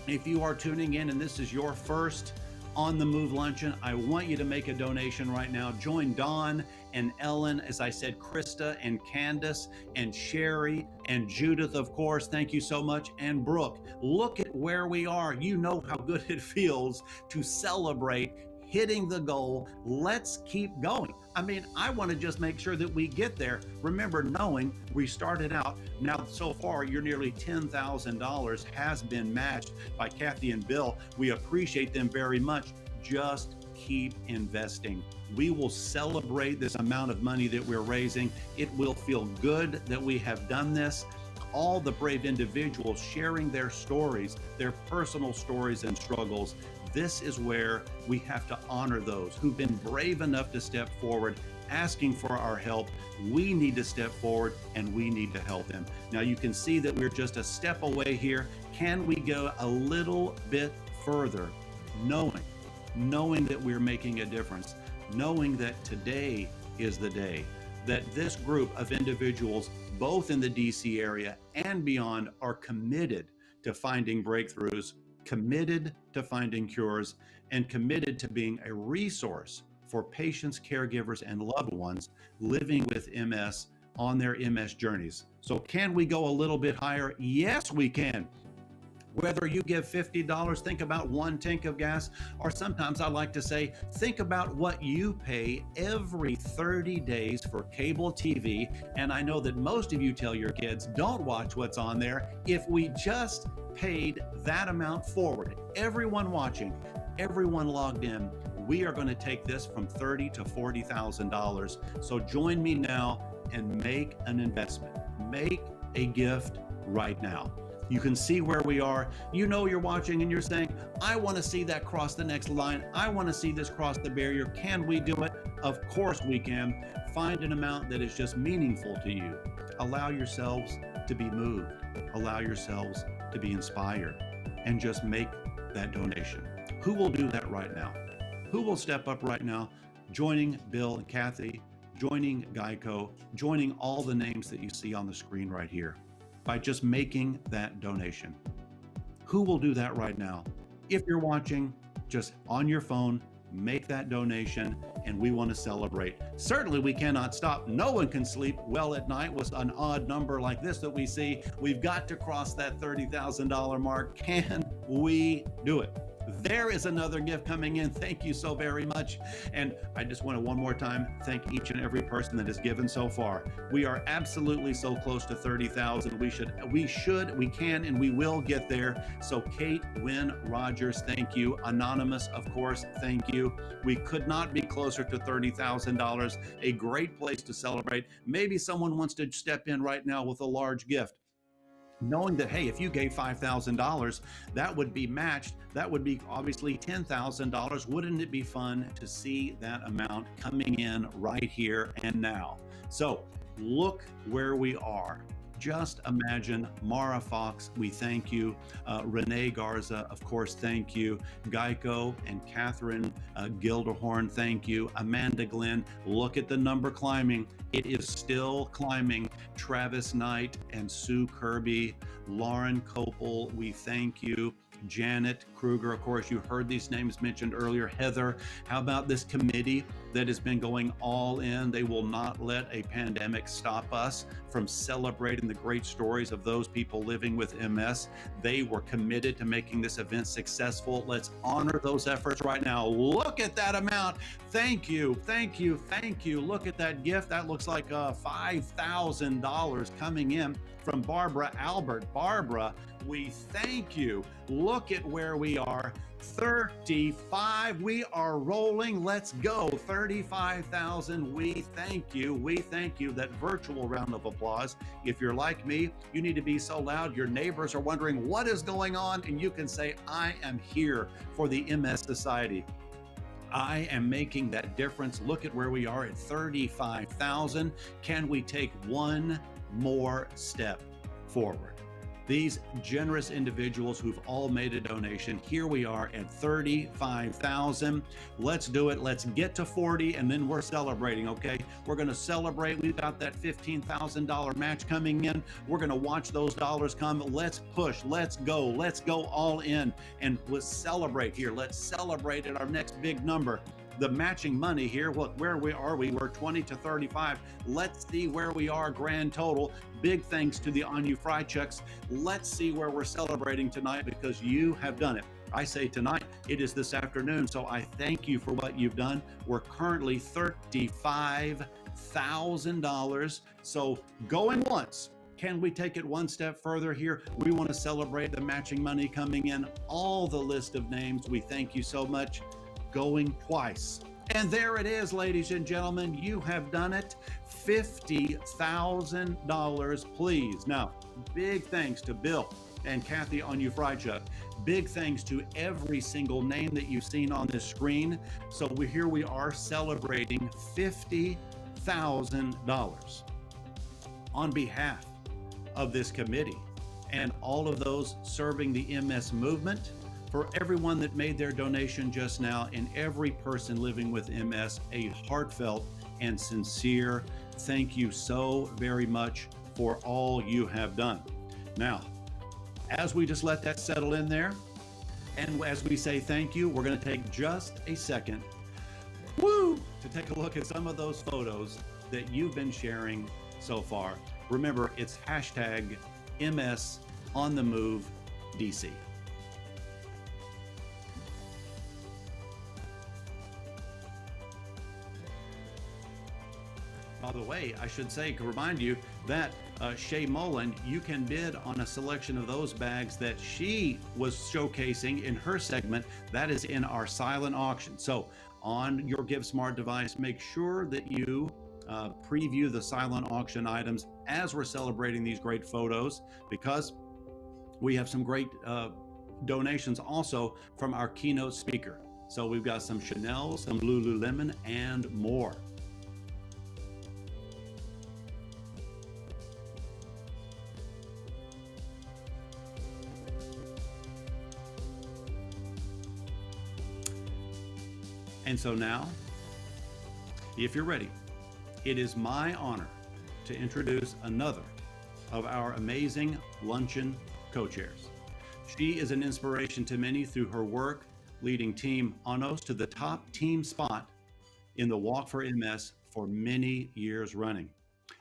If you are tuning in and this is your first On the Move Luncheon, I want you to make a donation right now. Join Dawn and Ellen, as I said, Krista and Candace and Sherry and Judith, of course. Thank you so much. And Brooke, look at where we are. You know how good it feels to celebrate hitting the goal. Let's keep going. I mean, I want to just make sure that we get there. Remember, knowing we started out, now so far, your nearly $10,000 has been matched by Kathy and Bill. We appreciate them very much. Just keep investing. We will celebrate this amount of money that we're raising. It will feel good that we have done this. All the brave individuals sharing their stories, their personal stories and struggles. This is where we have to honor those who've been brave enough to step forward, asking for our help. We need to step forward and we need to help them. Now you can see that we're just a step away here. Can we go a little bit further, knowing that we're making a difference, knowing that today is the day that this group of individuals, both in the DC area and beyond, are committed to finding breakthroughs, committed to finding cures, and committed to being a resource for patients, caregivers, and loved ones living with MS on their MS journeys. So can we go a little bit higher? Yes, we can. Whether you give $50, think about 1 tank of gas, or sometimes I like to say, think about what you pay every 30 days for cable TV. And I know that most of you tell your kids, don't watch what's on there. If we just paid that amount forward, everyone watching, everyone logged in, we are going to take this from $30,000 to $40,000. So join me now and make an investment. Make a gift right now. You can see where we are. You know you're watching and you're saying, I want to see that cross the next line. I want to see this cross the barrier. Can we do it? Of course we can. Find an amount that is just meaningful to you. Allow yourselves to be moved. Allow yourselves to be inspired, and just make that donation. Who will do that right now? Who will step up right now, joining Bill and Kathy, joining Geico, joining all the names that you see on the screen right here by just making that donation? Who will do that right now? If you're watching, just on your phone, make that donation, and we want to celebrate. Certainly we cannot stop. No one can sleep well at night with an odd number like this that we see. We've got to cross that $30,000 mark. Can we do it? There is another gift coming in. Thank you so very much. And I just want to one more time thank each and every person that has given so far. We are absolutely so close to 30,000. We can, and we will get there. So Kate Wynn Rogers, thank you. Anonymous, of course, thank you. We could not be closer to $30,000. A great place to celebrate. Maybe someone wants to step in right now with a large gift, knowing that, hey, if you gave $5,000, that would be matched. That would be obviously $10,000. Wouldn't it be fun to see that amount coming in right here and now? So look where we are. Just imagine Mara Fox, we thank you. Renee Garza, of course, thank you. Geico and Catherine Gilderhorn, thank you. Amanda Glenn, look at the number climbing. It is still climbing. Travis Knight and Sue Kirby, Lauren Copel, we thank you. Janet Kruger, of course, you heard these names mentioned earlier. Heather, how about this committee that has been going all in? They will not let a pandemic stop us from celebrating the great stories of those people living with MS. They were committed to making this event successful. Let's honor those efforts right now. Look at that amount. Thank you, thank you, thank you. Look at that gift. That looks like $5,000 coming in from Barbara Albert. Barbara, we thank you. Look at where we are. 35. We are rolling. Let's go. 35,000. We thank you. We thank you. That virtual round of applause. If you're like me, you need to be so loud your neighbors are wondering what is going on, and you can say, I am here for the MS Society. I am making that difference. Look at where we are at 35,000. Can we take one more step forward? These generous individuals who've all made a donation. Here we are at 35,000. Let's do it. Let's get to 40 and then we're celebrating, okay? We're going to celebrate. We've got that $15,000 match coming in. We're going to watch those dollars come. Let's push. Let's go. Let's go all in and let's celebrate here. Let's celebrate at our next big number. The matching money here, look, where are we? We're 20 to 35. Let's see where we are grand total. Big thanks to the On You Fry checks. Let's see where we're celebrating tonight because you have done it. I say tonight, it is this afternoon, so I thank you for what you've done. We're currently $35,000. So going once. Can we take it one step further here? We want to celebrate the matching money coming in. All the list of names, we thank you so much. Going twice. And there it is, ladies and gentlemen. You have done it. $50,000, please. Now, big thanks to Bill and Kathy on You Fry Chuck. Big thanks to every single name that you've seen on this screen. So here we are celebrating $50,000 on behalf of this committee and all of those serving the MS movement. For everyone that made their donation just now and every person living with MS, a heartfelt and sincere thank you so very much for all you have done. Now, as we just let that settle in there, and as we say thank you, we're going to take just a second, to take a look at some of those photos that you've been sharing so far. Remember, it's hashtag MS on the move DC. By the way, I should say, to remind you that Shea Mullen, you can bid on a selection of those bags that she was showcasing in her segment. That is in our silent auction. So on your GiveSmart device, make sure that you preview the silent auction items as we're celebrating these great photos, because we have some great donations also from our keynote speaker. So we've got some Chanel, some Lululemon, and more. And so now, if you're ready, it is my honor to introduce another of our amazing Luncheon co-chairs. She is an inspiration to many through her work leading Team Anos to the top team spot in the Walk for MS for many years running,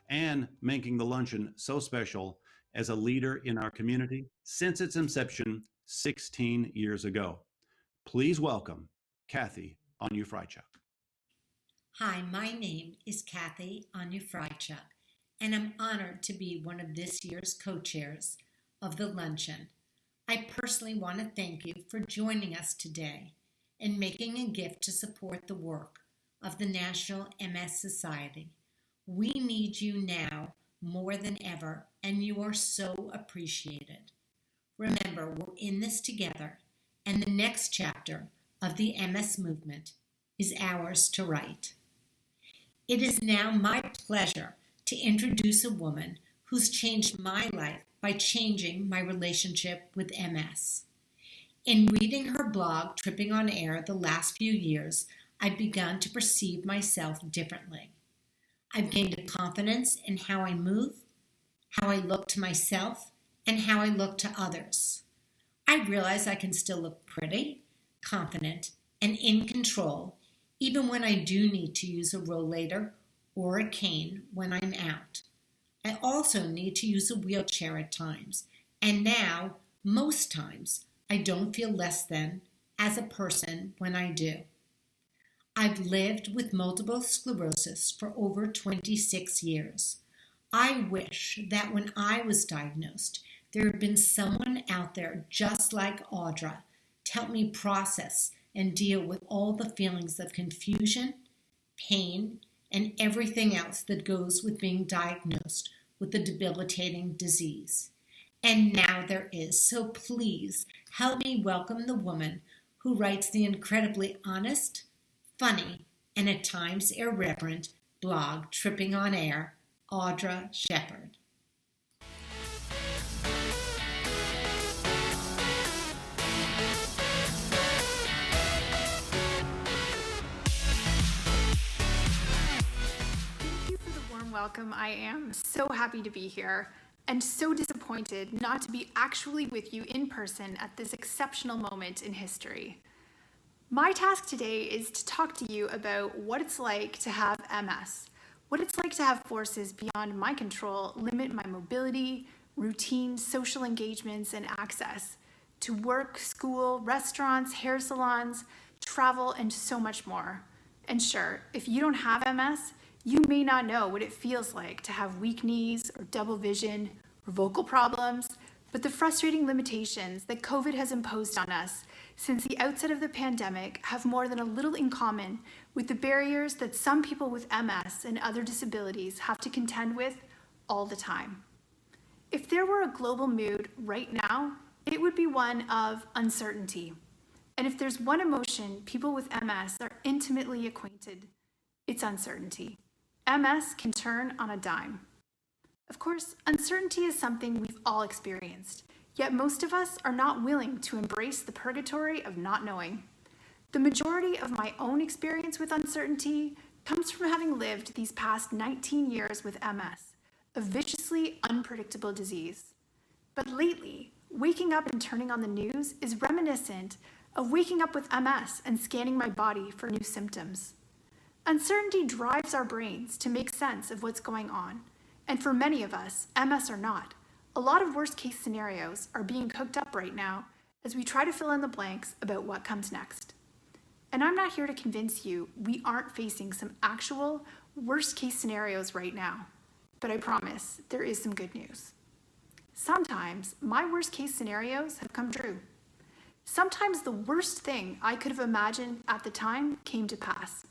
and making the Luncheon so special as a leader in our community since its inception 16 years ago. Please welcome Kathy on You Fry Chuck. Hi, my name is Kathy on You Fry Chuck, and I'm honored to be one of this year's co-chairs of the Luncheon. I personally want to thank you for joining us today and making a gift to support the work of the National MS Society. We need you now more than ever, and you are so appreciated. Remember, we're in this together, and the next chapter of the MS movement is ours to write. It is now my pleasure to introduce a woman who's changed my life by changing my relationship with MS. In reading her blog, Tripping on Air, the last few years, I've begun to perceive myself differently. I've gained a confidence in how I move, how I look to myself, and how I look to others. I realize I can still look pretty, confident, and in control, even when I do need to use a rollator or a cane when I'm out. I also need to use a wheelchair at times, and now, most times, I don't feel less than as a person when I do. I've lived with multiple sclerosis for over 26 years. I wish that when I was diagnosed, there had been someone out there just like Ardra to help me process and deal with all the feelings of confusion, pain, and everything else that goes with being diagnosed with a debilitating disease. And now there is, so please help me welcome the woman who writes the incredibly honest, funny, and at times irreverent blog Tripping on Air, Ardra Shephard. welcome. I am so happy to be here and so disappointed not to be actually with you in person at this exceptional moment in history. My task today is to talk to you about what it's like to have MS, what it's like to have forces beyond my control limit my mobility, routine, social engagements, and access to work, school, restaurants, hair salons, travel, and so much more. And sure, if you don't have MS, you may not know what it feels like to have weak knees or double vision or vocal problems, but the frustrating limitations that COVID has imposed on us since the outset of the pandemic have more than a little in common with the barriers that some people with MS and other disabilities have to contend with all the time. If there were a global mood right now, it would be one of uncertainty. And if there's one emotion people with MS are intimately acquainted, it's uncertainty. MS can turn on a dime. Of course, uncertainty is something we've all experienced, yet most of us are not willing to embrace the purgatory of not knowing. The majority of my own experience with uncertainty comes from having lived these past 19 years with MS, a viciously unpredictable disease. But lately, waking up and turning on the news is reminiscent of waking up with MS and scanning my body for new symptoms. Uncertainty drives our brains to make sense of what's going on, and for many of us, MS or not, a lot of worst-case scenarios are being cooked up right now as we try to fill in the blanks about what comes next. And I'm not here to convince you we aren't facing some actual worst-case scenarios right now, but I promise there is some good news. Sometimes my worst-case scenarios have come true. Sometimes the worst thing I could have imagined at the time came to pass.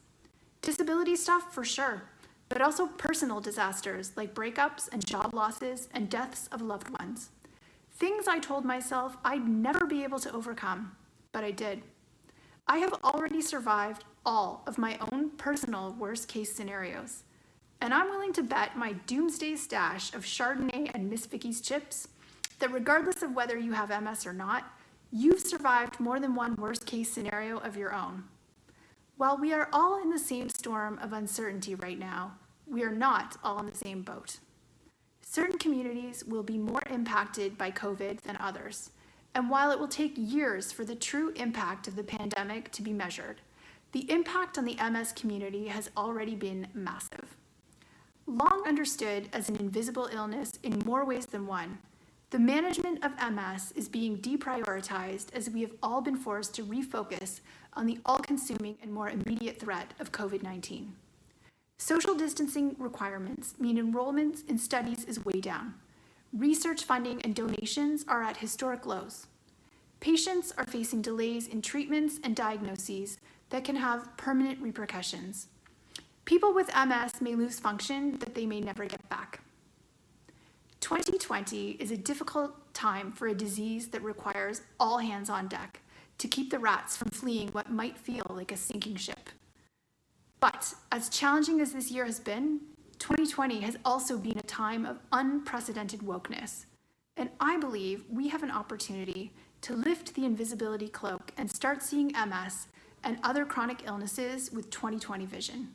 Disability stuff for sure, but also personal disasters like breakups and job losses and deaths of loved ones. Things I told myself I'd never be able to overcome, but I did. I have already survived all of my own personal worst-case scenarios, and I'm willing to bet my doomsday stash of Chardonnay and Miss Vicky's chips that regardless of whether you have MS or not, you've survived more than one worst-case scenario of your own. While we are all in the same storm of uncertainty right now, we are not all in the same boat. Certain communities will be more impacted by COVID than others, and while it will take years for the true impact of the pandemic to be measured, the impact on the MS community has already been massive. Long understood as an invisible illness in more ways than one, the management of MS is being deprioritized as we have all been forced to refocus on the all-consuming and more immediate threat of COVID-19. Social distancing requirements mean enrollments in studies is way down. Research funding and donations are at historic lows. Patients are facing delays in treatments and diagnoses that can have permanent repercussions. People with MS may lose function that they may never get back. 2020 is a difficult time for a disease that requires all hands on deck to keep the rats from fleeing what might feel like a sinking ship. But as challenging as this year has been, 2020 has also been a time of unprecedented wokeness. And I believe we have an opportunity to lift the invisibility cloak and start seeing MS and other chronic illnesses with 2020 vision.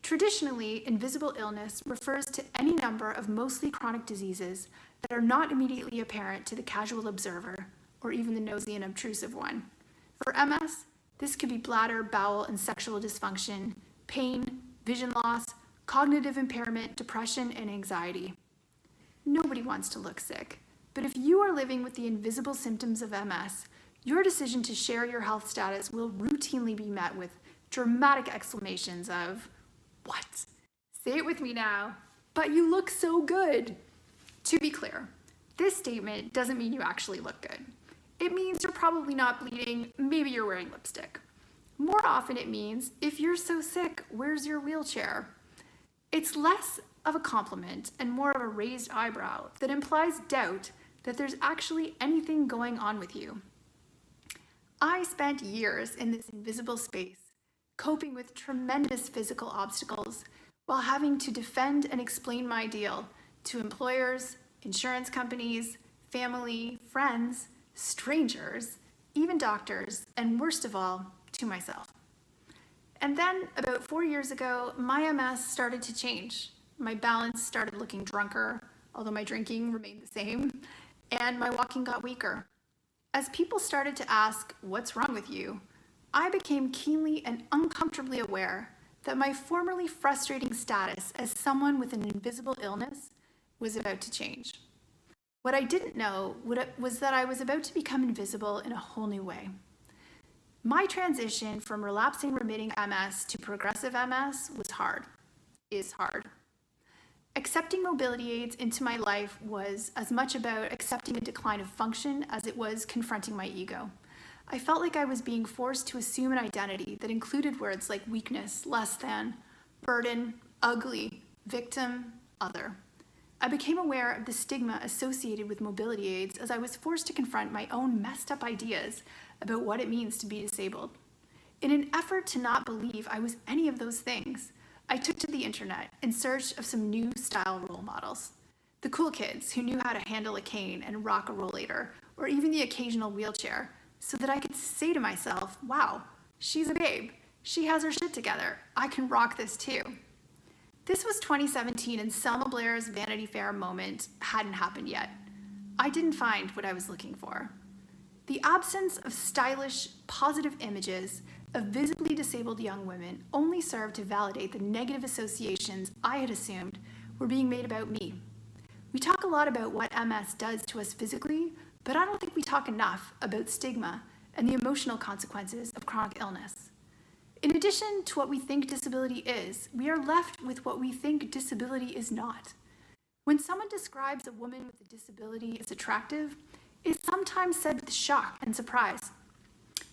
Traditionally, invisible illness refers to any number of mostly chronic diseases that are not immediately apparent to the casual observer, or even the nosy and obtrusive one. For MS, this could be bladder, bowel, and sexual dysfunction, pain, vision loss, cognitive impairment, depression, and anxiety. Nobody wants to look sick, but if you are living with the invisible symptoms of MS, your decision to share your health status will routinely be met with dramatic exclamations of, "What? Say it with me now. But you look so good." To be clear, this statement doesn't mean you actually look good. It means you're probably not bleeding, maybe you're wearing lipstick. More often it means, if you're so sick, where's your wheelchair? It's less of a compliment and more of a raised eyebrow that implies doubt that there's actually anything going on with you. I spent years in this invisible space, coping with tremendous physical obstacles while having to defend and explain my deal to employers, insurance companies, family, friends, strangers, even doctors, and worst of all, to myself. And then, about 4 years ago, my MS started to change. My balance started looking drunker, although my drinking remained the same, and my walking got weaker. As people started to ask, "What's wrong with you?" I became keenly and uncomfortably aware that my formerly frustrating status as someone with an invisible illness was about to change. What I didn't know was that I was about to become invisible in a whole new way. My transition from relapsing remitting MS to progressive MS is hard. Accepting mobility aids into my life was as much about accepting a decline of function as it was confronting my ego. I felt like I was being forced to assume an identity that included words like weakness, less than, burden, ugly, victim, other. I became aware of the stigma associated with mobility aids as I was forced to confront my own messed up ideas about what it means to be disabled. In an effort to not believe I was any of those things, I took to the internet in search of some new style role models. The cool kids who knew how to handle a cane and rock a rollator, or even the occasional wheelchair, so that I could say to myself, wow, she's a babe. She has her shit together. I can rock this too. This was 2017 and Selma Blair's Vanity Fair moment hadn't happened yet. I didn't find what I was looking for. The absence of stylish, positive images of visibly disabled young women only served to validate the negative associations I had assumed were being made about me. We talk a lot about what MS does to us physically, but I don't think we talk enough about stigma and the emotional consequences of chronic illness. In addition to what we think disability is, we are left with what we think disability is not. When someone describes a woman with a disability as attractive, it's sometimes said with shock and surprise.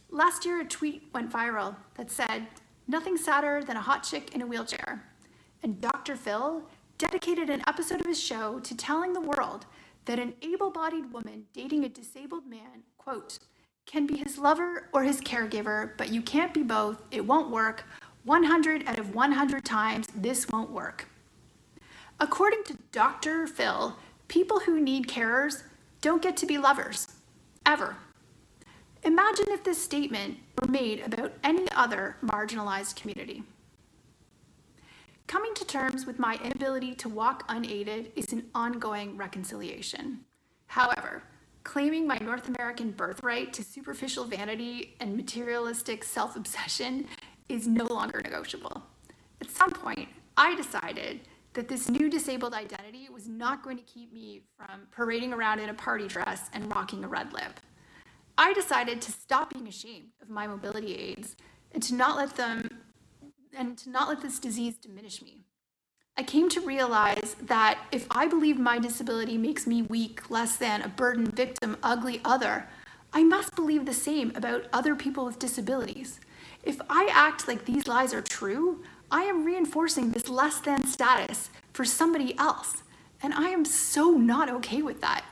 Last year, a tweet went viral that said, "Nothing sadder than a hot chick in a wheelchair." And Dr. Phil dedicated an episode of his show to telling the world that an able-bodied woman dating a disabled man, quote, "can be his lover or his caregiver, but you can't be both. It won't work. 100 out of 100 times, this won't work." According to Dr. Phil, people who need carers don't get to be lovers, ever. Imagine if this statement were made about any other marginalized community. Coming to terms with my inability to walk unaided is an ongoing reconciliation. However, claiming my North American birthright to superficial vanity and materialistic self-obsession is no longer negotiable. At some point, I decided that this new disabled identity was not going to keep me from parading around in a party dress and rocking a red lip. I decided to stop being ashamed of my mobility aids and to not let this disease diminish me. I came to realize that if I believe my disability makes me weak, less than, a burden, victim, ugly, other, I must believe the same about other people with disabilities. If I act like these lies are true, I am reinforcing this less than status for somebody else, and I am so not okay with that.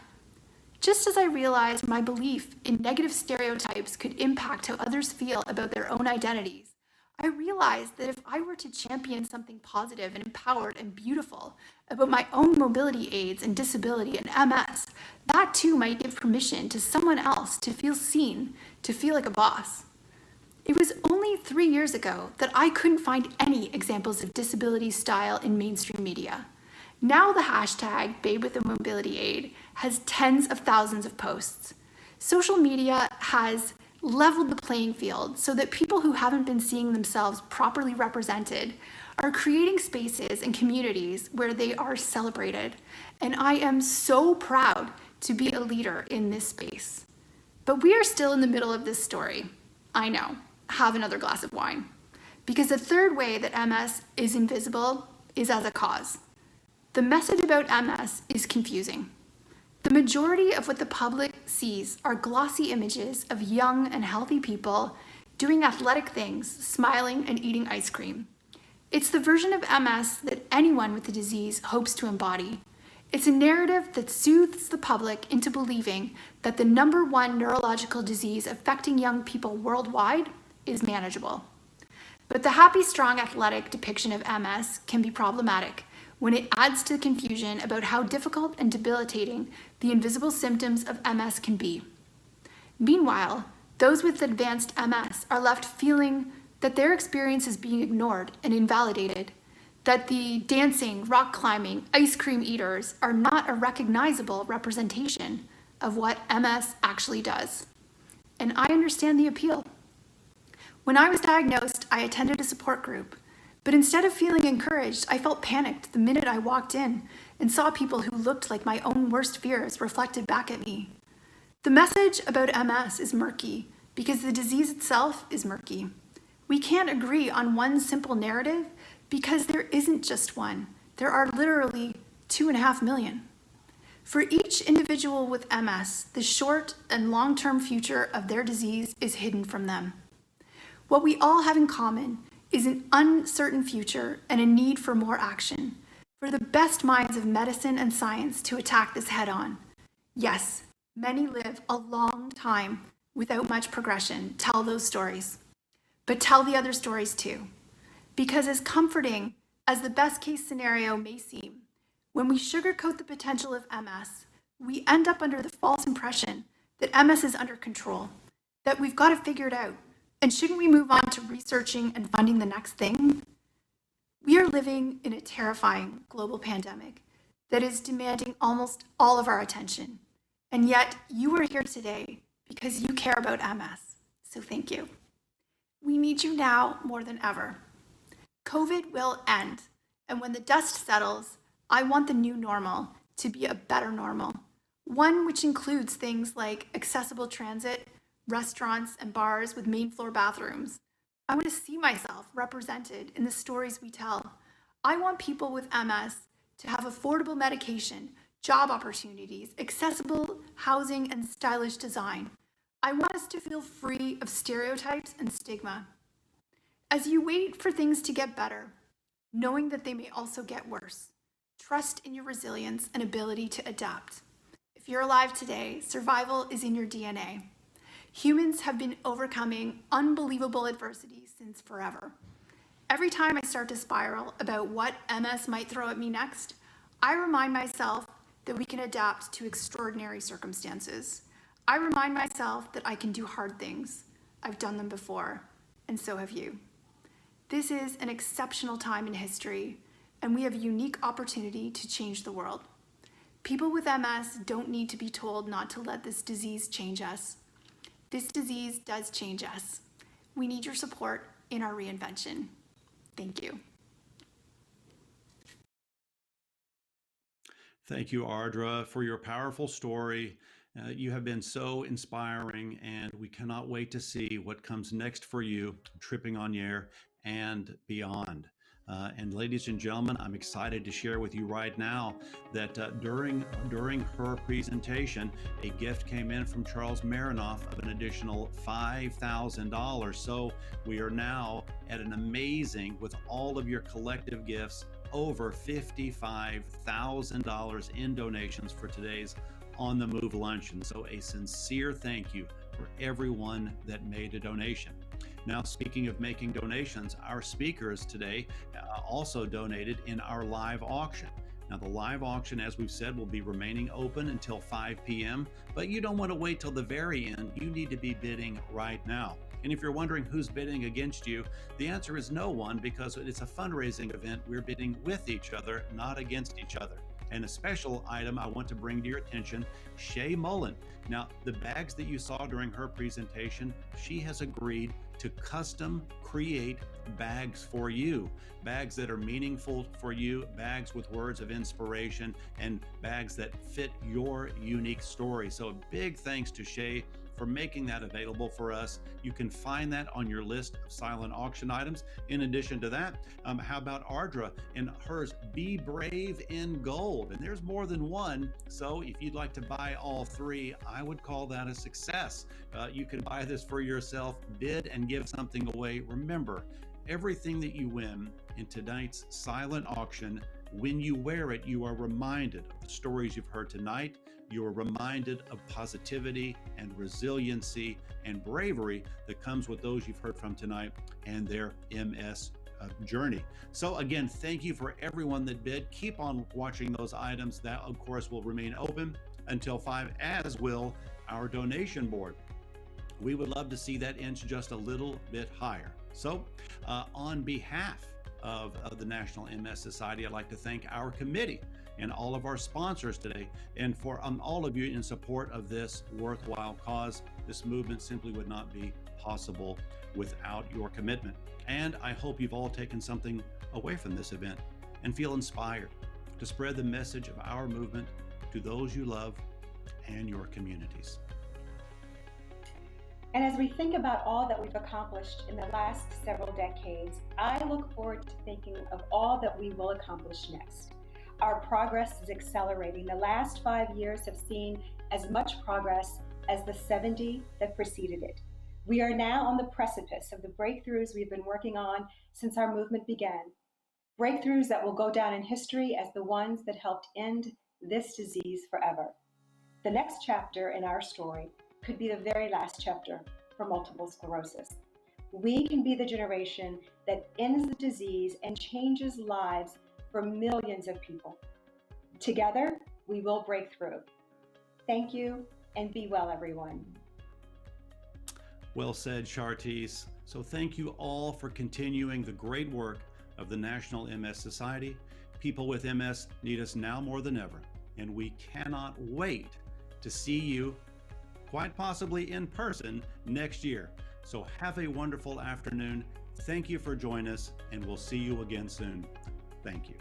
Just as I realized my belief in negative stereotypes could impact how others feel about their own identities, I realized that if I were to champion something positive and empowered and beautiful about my own mobility aids and disability and MS, that too might give permission to someone else to feel seen, to feel like a boss. It was only 3 years ago that I couldn't find any examples of disability style in mainstream media. Now the hashtag Babe with a Mobility Aid has tens of thousands of posts. Social media has leveled the playing field so that people who haven't been seeing themselves properly represented are creating spaces and communities where they are celebrated. And I am so proud to be a leader in this space. But we are still in the middle of this story. I know, have another glass of wine. Because the third way that MS is invisible is as a cause. The message about MS is confusing. The majority of what the public sees are glossy images of young and healthy people doing athletic things, smiling and eating ice cream. It's the version of MS that anyone with the disease hopes to embody. It's a narrative that soothes the public into believing that the #1 neurological disease affecting young people worldwide is manageable. But the happy, strong, athletic depiction of MS can be problematic when it adds to the confusion about how difficult and debilitating the invisible symptoms of MS can be. Meanwhile, those with advanced MS are left feeling that their experience is being ignored and invalidated. that the dancing, rock climbing, ice cream eaters are not a recognizable representation of what MS actually does. And I understand the appeal. When I was diagnosed, I attended a support group, but instead of feeling encouraged, I felt panicked the minute I walked in and saw people who looked like my own worst fears reflected back at me. The message about MS is murky because the disease itself is murky. We can't agree on one simple narrative because there isn't just one. There are literally 2.5 million. For each individual with MS, the short and long-term future of their disease is hidden from them. What we all have in common is an uncertain future and a need for more action, for the best minds of medicine and science to attack this head-on. Yes, many live a long time without much progression. Tell those stories, but tell the other stories too. Because as comforting as the best case scenario may seem, when we sugarcoat the potential of MS, we end up under the false impression that MS is under control, that we've got it figured out, and shouldn't we move on to researching and funding the next thing? We are living in a terrifying global pandemic that is demanding almost all of our attention. And yet you are here today because you care about MS. So thank you. We need you now more than ever. COVID will end. And when the dust settles, I want the new normal to be a better normal. One which includes things like accessible transit, restaurants and bars with main floor bathrooms. I want to see myself represented in the stories we tell. I want people with MS to have affordable medication, job opportunities, accessible housing, and stylish design. I want us to feel free of stereotypes and stigma. As you wait for things to get better, knowing that they may also get worse, trust in your resilience and ability to adapt. If you're alive today, survival is in your DNA. Humans have been overcoming unbelievable adversity since forever. Every time I start to spiral about what MS might throw at me next, I remind myself that we can adapt to extraordinary circumstances. I remind myself that I can do hard things. I've done them before, and so have you. This is an exceptional time in history, and we have a unique opportunity to change the world. People with MS don't need to be told not to let this disease change us. This disease does change us. We need your support in our reinvention. Thank you. Thank you, Ardra, for your powerful story. You have been so inspiring, and we cannot wait to see what comes next for you, Tripping on Air and beyond. And ladies and gentlemen, I'm excited to share with you right now that during her presentation, a gift came in from Charles Marinoff of an additional $5,000. So we are now at an amazing, with all of your collective gifts, over $55,000 in donations for today's On the Move Luncheon. So a sincere thank you for everyone that made a donation. Now, speaking of making donations, our speakers today also donated in our live auction. Now, the live auction, as we've said, will be remaining open until 5 p.m., but you don't want to wait till the very end. You need to be bidding right now. And if you're wondering who's bidding against you, the answer is no one, because it's a fundraising event. We're bidding with each other, not against each other. And a special item I want to bring to your attention, Shea Mullen. Now, the bags that you saw during her presentation, she has agreed to custom create bags for you, bags that are meaningful for you, bags with words of inspiration, and bags that fit your unique story. So a big thanks to Shea for making that available for us. You can find that on your list of silent auction items. In addition to that, how about Ardra and hers, Be Brave in Gold? And there's more than one. So if you'd like to buy all three, I would call that a success. You can buy this for yourself, bid and give something away. Remember, everything that you win in tonight's silent auction, when you wear it, you are reminded of the stories you've heard tonight. You are reminded of positivity and resiliency and bravery that comes with those you've heard from tonight and their MS journey. So again, thank you for everyone that bid. Keep on watching those items. That, of course, will remain open until 5, as will our donation board. We would love to see that inch just a little bit higher. So on behalf of the National MS Society. I'd like to thank our committee and all of our sponsors today, and for all of you in support of this worthwhile cause. This movement simply would not be possible without your commitment. And I hope you've all taken something away from this event and feel inspired to spread the message of our movement to those you love and your communities. And as we think about all that we've accomplished in the last several decades, I look forward to thinking of all that we will accomplish next. Our progress is accelerating. The last 5 years have seen as much progress as the 70 that preceded it. We are now on the precipice of the breakthroughs we've been working on since our movement began. Breakthroughs that will go down in history as the ones that helped end this disease forever. The next chapter in our story could be the very last chapter for multiple sclerosis. We can be the generation that ends the disease and changes lives for millions of people. Together, we will break through. Thank you, and be well, everyone. Well said, Chartice. So thank you all for continuing the great work of the National MS Society. People with MS need us now more than ever, and we cannot wait to see you, quite possibly in person, next year. So have a wonderful afternoon. Thank you for joining us, and we'll see you again soon. Thank you.